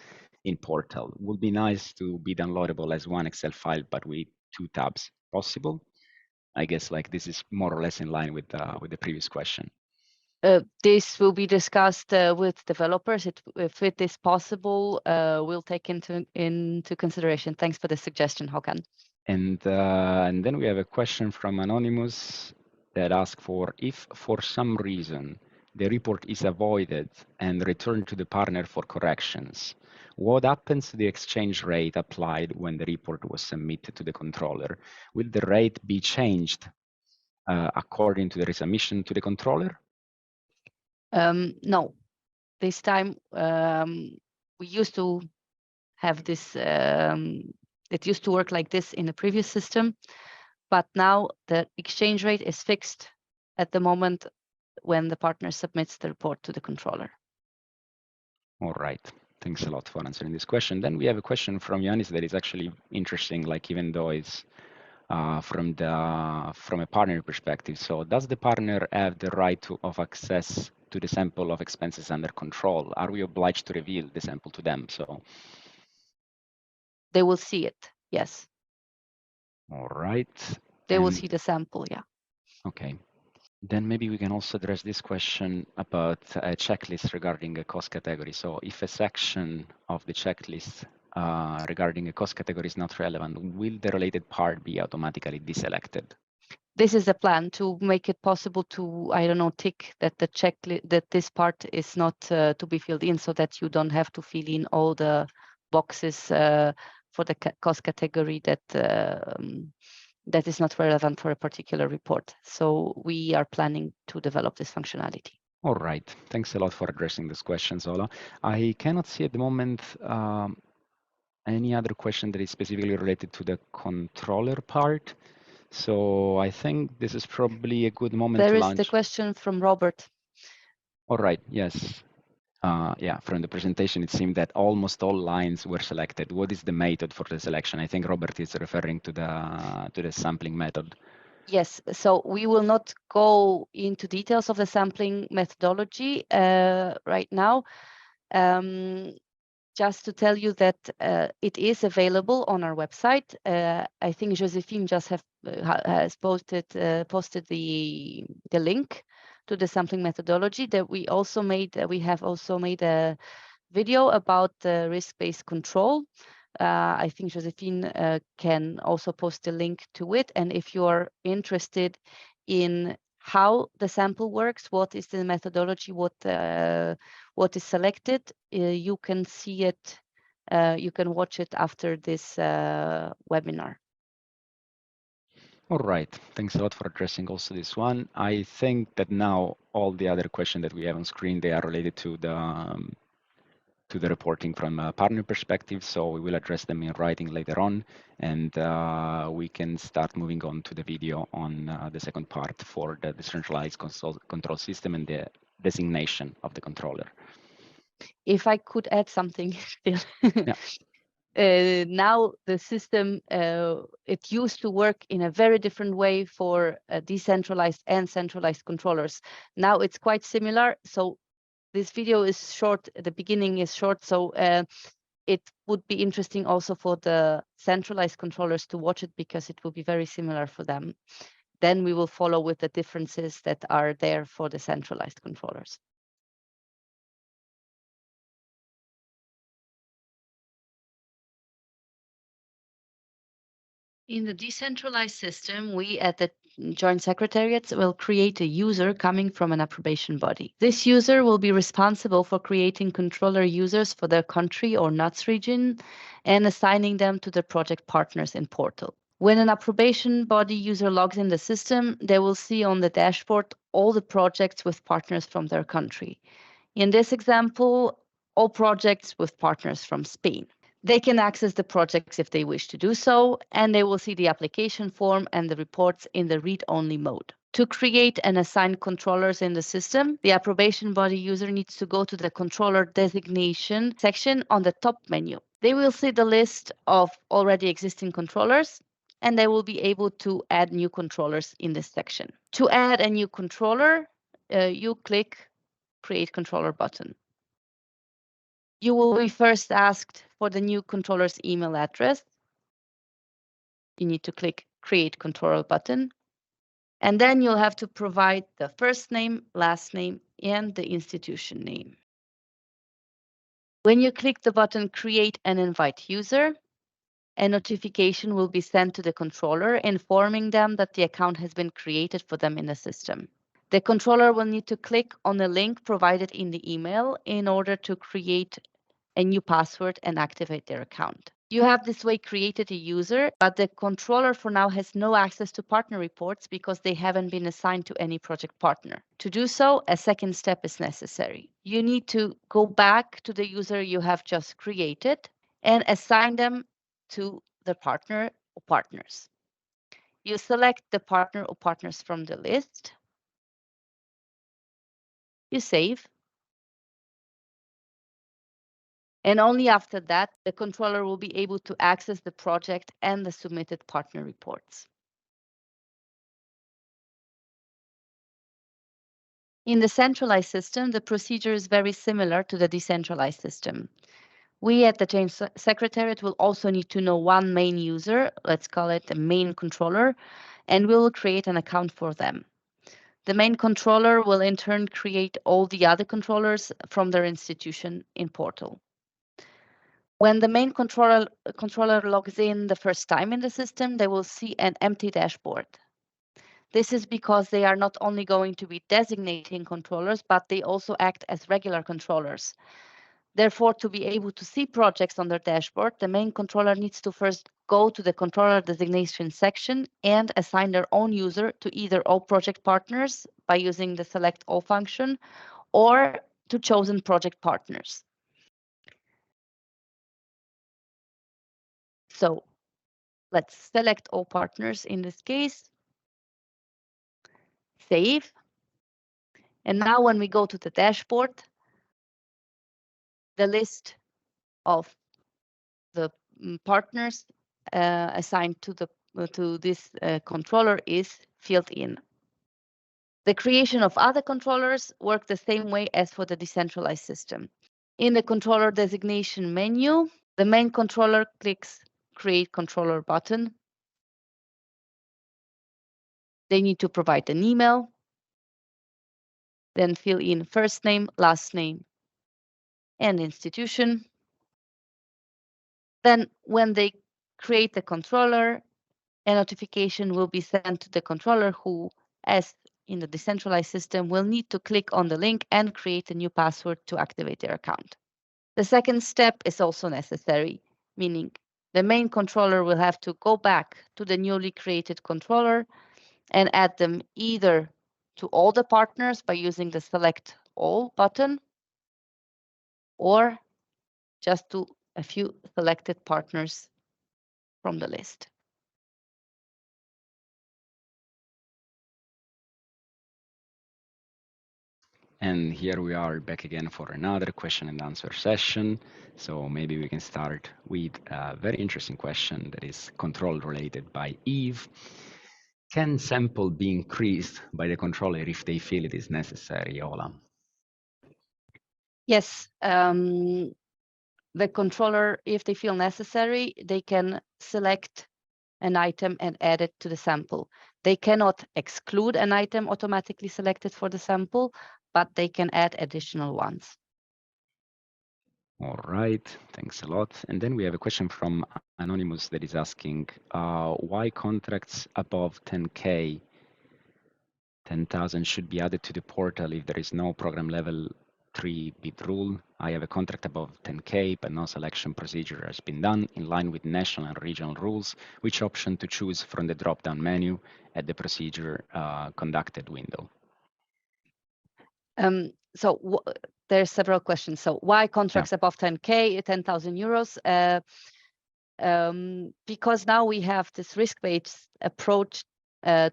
in Portal. Would be nice to be downloadable as one Excel file, but with 2 tabs. Possible? I guess this is more or less in line with the previous question. This will be discussed with developers. If it is possible, we'll take into consideration. Thanks for the suggestion, Håkan. And then we have a question from Anonymous that asks for, if for some reason the report is avoided and returned to the partner for corrections, what happens to the exchange rate applied when the report was submitted to the controller? Will the rate be changed according to the resubmission to the controller? No. This time, we used to have this, it used to work like this in the previous system, but now the exchange rate is fixed at the moment when the partner submits the report to the controller. All right. Thanks a lot for answering this question. Then we have a question from Yanis that is actually interesting, even though it's from a partner perspective. So does the partner have the right of access to the sample of expenses under control? Are we obliged to reveal the sample to them? So they will see it, yes. All right. They will see the sample, yeah. Okay. Then maybe we can also address this question about a checklist regarding a cost category. So if a section of the checklist regarding a cost category is not relevant, will the related part be automatically deselected? This is the plan to make it possible to, I don't know, tick that the checklist, that this part is not to be filled in, so that you don't have to fill in all the boxes for the cost category that is not relevant for a particular report. So we are planning to develop this functionality. All right. Thanks a lot for addressing this question, Ola. I cannot see at the moment any other question that is specifically related to the controller part. So I think this is probably a good moment to launch. There is the question from Robert. All right. Yes. Yeah, from the presentation, it seemed that almost all lines were selected. What is the method for the selection? I think Robert is referring to the sampling method. Yes, so we will not go into details of the sampling methodology right now. Just to tell you that it is available on our website. I think Josephine just has posted the link to the sampling methodology. That we also made. We have also made a video about the risk-based control. I think Josephine can also post a link to it. And if you are interested in how the sample works, what is the methodology, what is selected, you can see it, you can watch it after this webinar. All right, thanks a lot for addressing also this one. I think that now all the other questions that we have on screen, they are related to the reporting from a partner perspective, so we will address them in writing later on, and we can start moving on to the video on the second part for the decentralized control system and the designation of the controller. If I could add something still. Yeah. Now the system, it used to work in a very different way for decentralized and centralized controllers. Now it's quite similar. So this video is short, the beginning is short, so it would be interesting also for the centralized controllers to watch it, because it will be very similar for them. Then we will follow with the differences that are there for the centralized controllers. In the decentralized system, we at the Joint Secretariats will create a user coming from an approbation body. This user will be responsible for creating controller users for their country or NUTS region and assigning them to the project partners in Portal. When an approbation body user logs in the system, they will see on the dashboard all the projects with partners from their country. In this example, all projects with partners from Spain. They can access the projects if they wish to do so, and they will see the application form and the reports in the read-only mode. To create and assign controllers in the system, the approbation body user needs to go to the controller designation section on the top menu. They will see the list of already existing controllers, and they will be able to add new controllers in this section. To add a new controller, you click Create Controller button. You will be first asked for the new controller's email address. You need to click Create Controller button. And then you'll have to provide the first name, last name, and the institution name. When you click the button Create and Invite User, a notification will be sent to the controller informing them that the account has been created for them in the system. The controller will need to click on the link provided in the email in order to create a new password and activate their account. You have this way created a user, but the controller for now has no access to partner reports because they haven't been assigned to any project partner. To do so, a second step is necessary. You need to go back to the user you have just created and assign them to the partner or partners. You select the partner or partners from the list. You save. And only after that, the controller will be able to access the project and the submitted partner reports. In the centralized system, the procedure is very similar to the decentralized system. We at the Joint Secretariat will also need to know one main user, let's call it the main controller, and we will create an account for them. The main controller will in turn create all the other controllers from their institution in Portal. When the main controller logs in the first time in the system, they will see an empty dashboard. This is because they are not only going to be designating controllers, but they also act as regular controllers. Therefore, to be able to see projects on their dashboard, the main controller needs to first go to the controller designation section and assign their own user to either all project partners by using the select all function or to chosen project partners. So let's select all partners in this case, save. And now when we go to the dashboard, the list of the partners assigned to this controller is filled in. The creation of other controllers work the same way as for the decentralized system. In the controller designation menu, the main controller clicks Create Controller button. They need to provide an email, then fill in first name, last name, and institution. Then when they create the controller, a notification will be sent to the controller who, as in the decentralized system, will need to click on the link and create a new password to activate their account. The second step is also necessary, meaning the main controller will have to go back to the newly created controller and add them either to all the partners by using the Select All button, or just to a few selected partners from the list. And here we are back again for another question and answer session. So maybe we can start with a very interesting question that is control related by Eve. Can sample be increased by the controller if they feel it is necessary, Ola? Yes, the controller, if they feel necessary, they can select an item and add it to the sample. They cannot exclude an item automatically selected for the sample, but they can add additional ones. All right, thanks a lot. And then we have a question from Anonymous that is asking, why contracts above 10K, 10,000 should be added to the portal if there is no program level 3 bid rule? I have a contract above 10K, but no selection procedure has been done in line with national and regional rules. Which option to choose from the drop-down menu at the procedure conducted window? So there's several questions. So why contracts above 10K, 10,000 euros? Because now we have this risk-based approach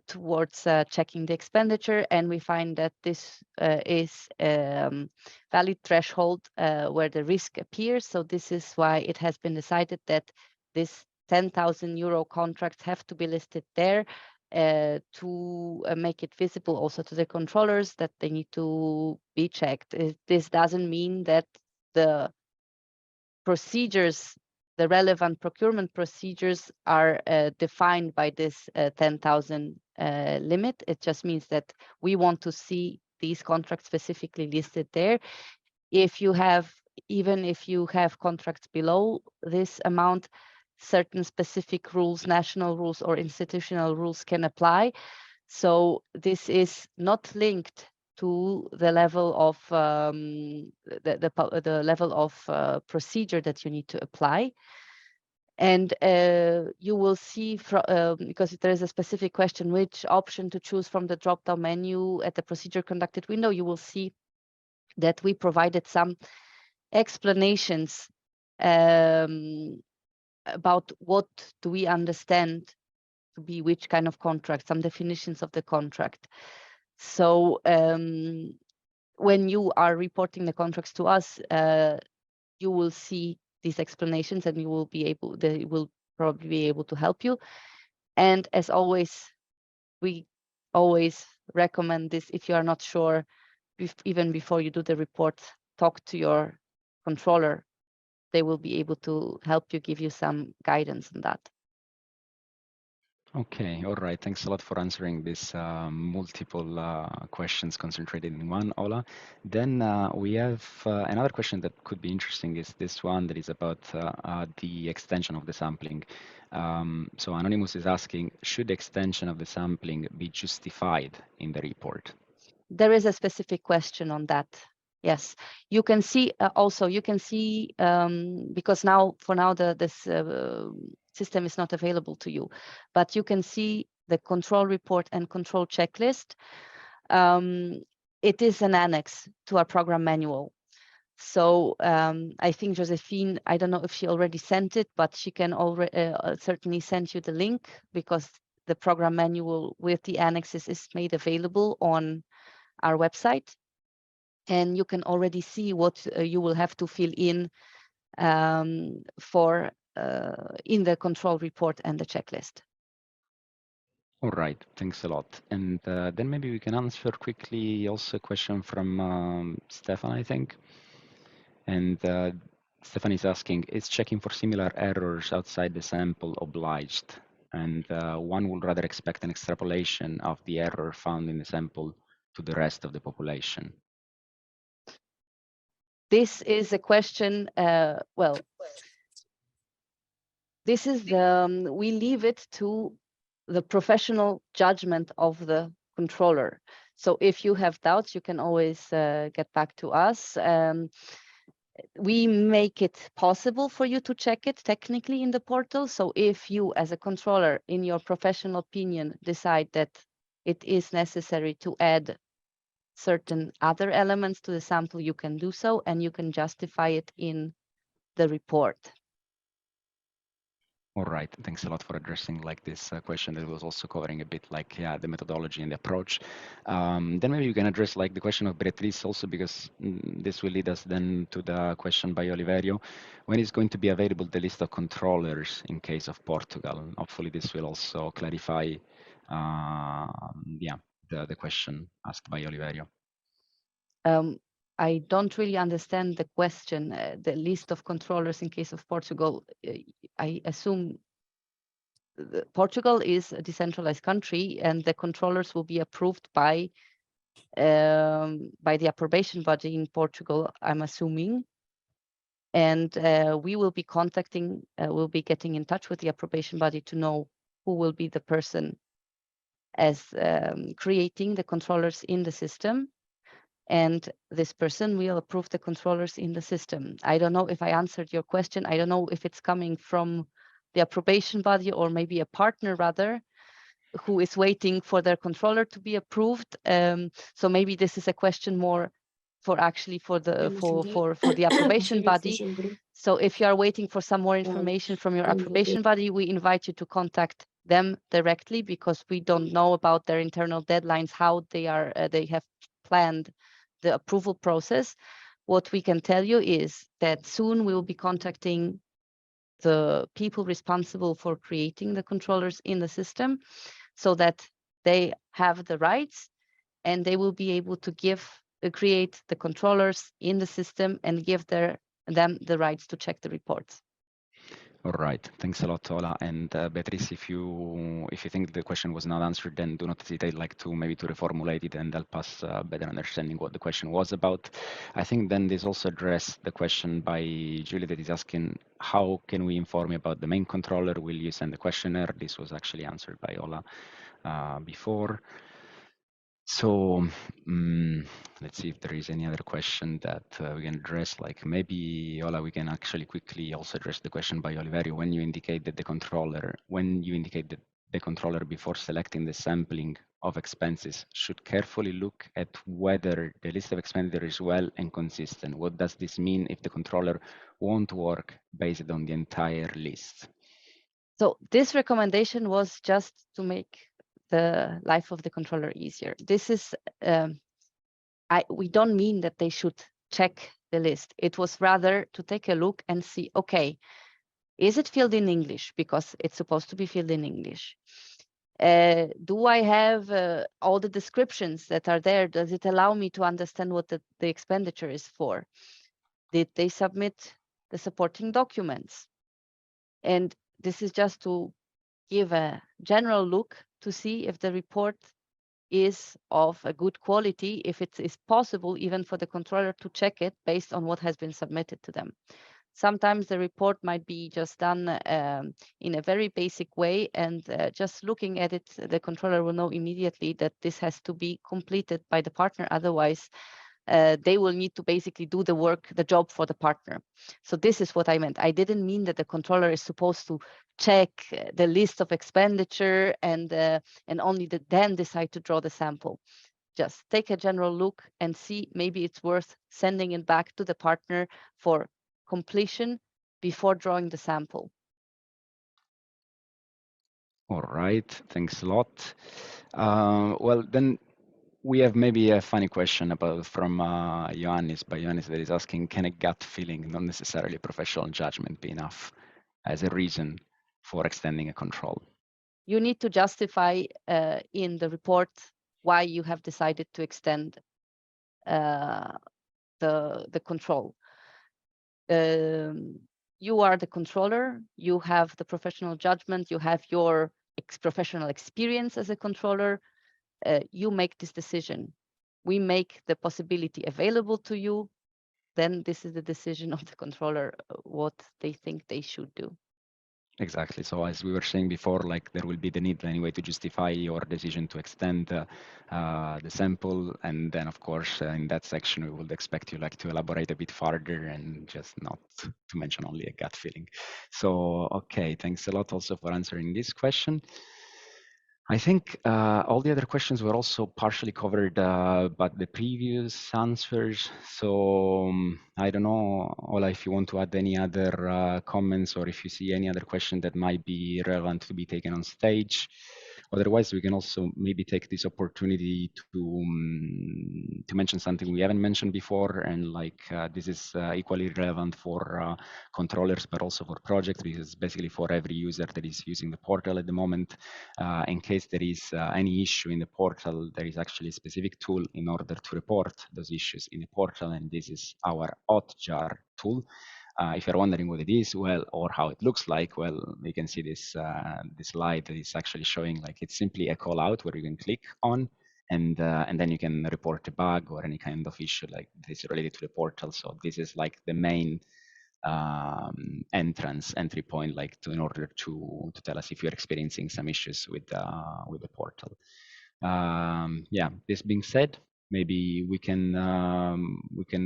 towards checking the expenditure, and we find that this is valid threshold where the risk appears. So this is why it has been decided that this 10,000 euro contracts have to be listed there to make it visible also to the controllers that they need to be checked. This doesn't mean that the procedures, the relevant procurement procedures are defined by this 10,000 limit. It just means that we want to see these contracts specifically listed there. Even if you have contracts below this amount, certain specific rules, national rules or institutional rules can apply. So this is not linked to the level of the level of procedure that you need to apply. And you will see, because there is a specific question, which option to choose from the drop-down menu at the procedure conducted window, you will see that we provided some explanations about what do we understand to be which kind of contract, some definitions of the contract. So when you are reporting the contracts to us, you will see these explanations and they will probably be able to help you. And as always, we always recommend this. If you are not sure, even before you do the report, talk to your controller. They will be able to help you, give you some guidance on that. Okay, all right. Thanks a lot for answering these multiple questions concentrated in one, Ola. Then we have another question that could be interesting is this one that is about the extension of the sampling. So Anonymous is asking, should extension of the sampling be justified in the report? There is a specific question on that. Yes, you can see also, you can see, because now, for now, this system is not available to you, but you can see the control report and control checklist. It is an annex to our program manual. So I think Josephine, I don't know if she already sent it, but she can already certainly send you the link, because the program manual with the annexes is made available on our website. And you can already see what you will have to fill in for in the control report and the checklist. All right, thanks a lot. And then maybe we can answer quickly also a question from Stefan, I think. And Stefan is asking, is checking for similar errors outside the sample obliged? And one would rather expect an extrapolation of the error found in the sample to the rest of the population. This is a question, well, this is the, we leave it to the professional judgment of the controller. So if you have doubts, you can always get back to us. We make it possible for you to check it technically in the portal. So if you, as a controller, in your professional opinion, decide that it is necessary to add certain other elements to the sample, you can do so, and you can justify it in the report. All right, thanks a lot for addressing like this question that was also covering a bit like the methodology and the approach. Then maybe you can address like the question of Beatrice also, because this will lead us then to the question by Oliverio. When is going to be available the list of controllers in case of Portugal? Hopefully this will also clarify the question asked by Oliverio. I don't really understand the question, the list of controllers in case of Portugal. I assume Portugal is a decentralized country, and the controllers will be approved by the approbation body in Portugal, I'm assuming. And we will be contacting, we'll be getting in touch with the approbation body to know who will be the person as creating the controllers in the system. And this person will approve the controllers in the system. I don't know if I answered your question. I don't know if it's coming from the approbation body or maybe a partner rather, who is waiting for their controller to be approved. So maybe this is a question more for actually for the approbation body. So if you are waiting for some more information from your approbation body, we invite you to contact them directly, because we don't know about their internal deadlines, how they are they have planned the approval process. What we can tell you is that soon we will be contacting the people responsible for creating the controllers in the system, so that they have the rights and they will be able to create the controllers in the system and give them the rights to check the reports. All right, thanks a lot, Ola. And Beatrice, if you think the question was not answered, then do not hesitate like to maybe to reformulate it and help us better understanding what the question was about. I think then this also addressed the question by Julie that is asking, how can we inform you about the main controller? Will you send the questionnaire? This was actually answered by Ola before. So let's see if there is any other question that we can address. Like maybe, Ola, we can actually quickly also address the question by Oliverio. When you indicate that the controller before selecting the sampling of expenses should carefully look at whether the list of expenditure is well and consistent. What does this mean if the controller won't work based on the entire list? So this recommendation was just to make the life of the controller easier. This is, we don't mean that they should check the list. It was rather to take a look and see, okay, is it filled in English? Because it's supposed to be filled in English. Do I have all the descriptions that are there? Does it allow me to understand what the expenditure is for? Did they submit the supporting documents? And this is just to give a general look to see if the report is of a good quality, if it is possible even for the controller to check it based on what has been submitted to them. Sometimes the report might be just done in a very basic way, and just looking at it, the controller will know immediately that this has to be completed by the partner. Otherwise, they will need to basically do the work, the job for the partner. So this is what I meant. I didn't mean that the controller is supposed to check the list of expenditure and only then decide to draw the sample. Just take a general look and see maybe it's worth sending it back to the partner for completion before drawing the sample. All right, thanks a lot. Well, then we have maybe a funny question from Ioannis, by Ioannis, that is asking, can a gut feeling, not necessarily professional judgment, be enough as a reason for extending a control? You need to justify in the report why you have decided to extend the control. You are the controller, you have the professional judgment, you have your professional experience as a controller, you make this decision. We make the possibility available to you, then this is the decision of the controller, what they think they should do. Exactly. So as we were saying before, like there will be the need anyway to justify your decision to extend the sample, and then of course in that section we would expect you like to elaborate a bit further and just not to mention only a gut feeling. So okay, thanks a lot also for answering this question. I think all the other questions were also partially covered by the previous answers. So I don't know, Ola, if you want to add any other comments or if you see any other question that might be relevant to be taken on stage. Otherwise, we can also maybe take this opportunity to mention something we haven't mentioned before, and like this is equally relevant for controllers, but also for projects, because basically for every user that is using the portal at the moment, in case there is any issue in the portal, there is actually a specific tool in order to report those issues in the portal, and this is our Hotjar tool. If you're wondering what it is, well, or how it looks like, well, you can see this this slide that is actually showing like it's simply a call out where you can click on, and then you can report a bug or any kind of issue like this related to the portal. So this is like the main entry point, like in order to tell us if you're experiencing some issues with the portal. Yeah, this being said, maybe we can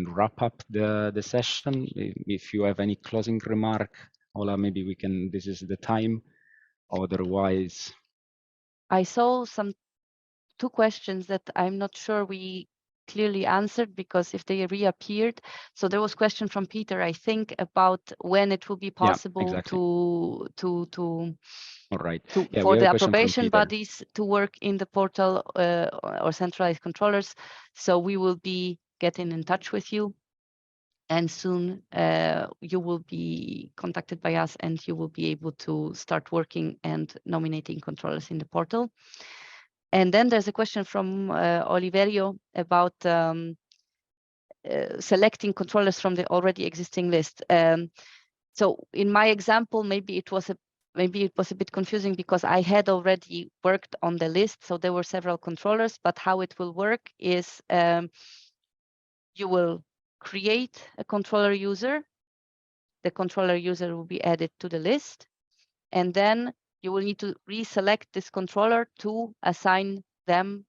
wrap up the session. If you have any closing remark, Ola, maybe we can. This is the time. Otherwise, I saw two questions that I'm not sure we clearly answered, because if they reappeared. So there was a question from Peter, I think, about when it will be possible, yeah, exactly. All right. For the approbation bodies to work in the portal or centralized controllers. So we will be getting in touch with you, and soon you will be contacted by us, and you will be able to start working and nominating controllers in the portal. And then there's a question from Oliverio about selecting controllers from the already existing list. So in my example, maybe it was a bit confusing, because I had already worked on the list, so there were several controllers. But how it will work is you will create a controller user. The controller user will be added to the list, and then you will need to reselect this controller to assign them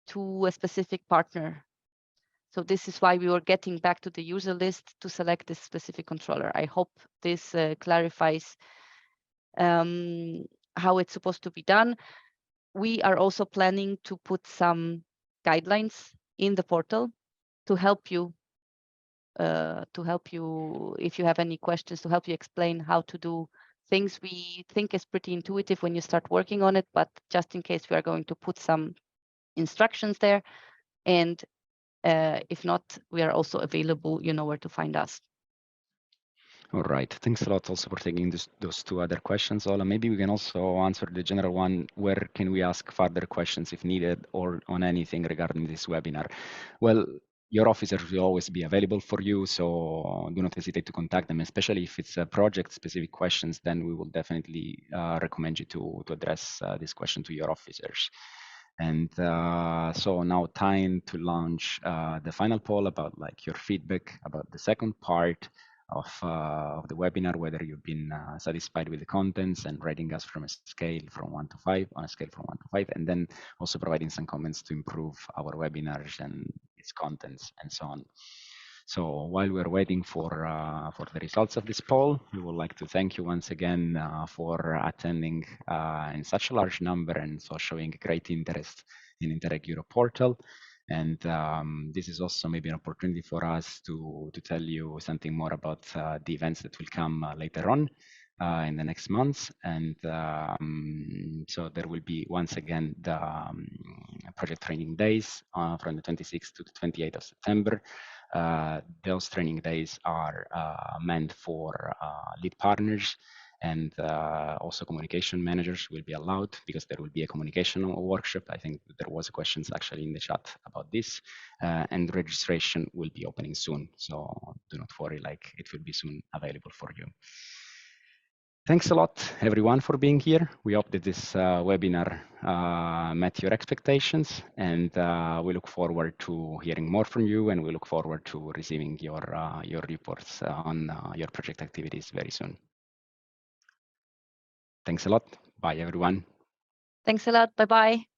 to a specific partner. So this is why we were getting back to the user list to select this specific controller. I hope this clarifies how it's supposed to be done. We are also planning to put some guidelines in the portal to help you if you have any questions, to help you explain how to do things. We think is pretty intuitive when you start working on it, but just in case, we are going to put some instructions there. And if not, we are also available. You know where to find us. All right. Thanks a lot also for taking those two other questions, Ola. Maybe we can also answer the general one, where can we ask further questions if needed, or on anything regarding this webinar? Well, your officers will always be available for you, so do not hesitate to contact them, especially if it's project-specific questions. Then we will definitely recommend you to address this question to your officers. And so now time to launch the final poll about like your feedback about the second part of the webinar, whether you've been satisfied with the contents and rating us from a scale from 1 to 5, on a scale from 1 to 5, and then also providing some comments to improve our webinars and its contents and so on. So while we're waiting for the results of this poll, we would like to thank you once again for attending in such a large number and for showing great interest in Interreg Europe Portal. And this is also maybe an opportunity for us to tell you something more about the events that will come later on in the next months. And so there will be once again the project training days from the 26th to the 28th of September. Those training days are meant for lead partners, and also communication managers will be allowed because there will be a communication workshop. I think there was questions actually in the chat about this, and registration will be opening soon. So do not worry, like it will be soon available for you. Thanks a lot, everyone, for being here. We hope that this webinar met your expectations, and we look forward to hearing more from you, and we look forward to receiving your reports on your project activities very soon. Thanks a lot. Bye, everyone. Thanks a lot. Bye-bye.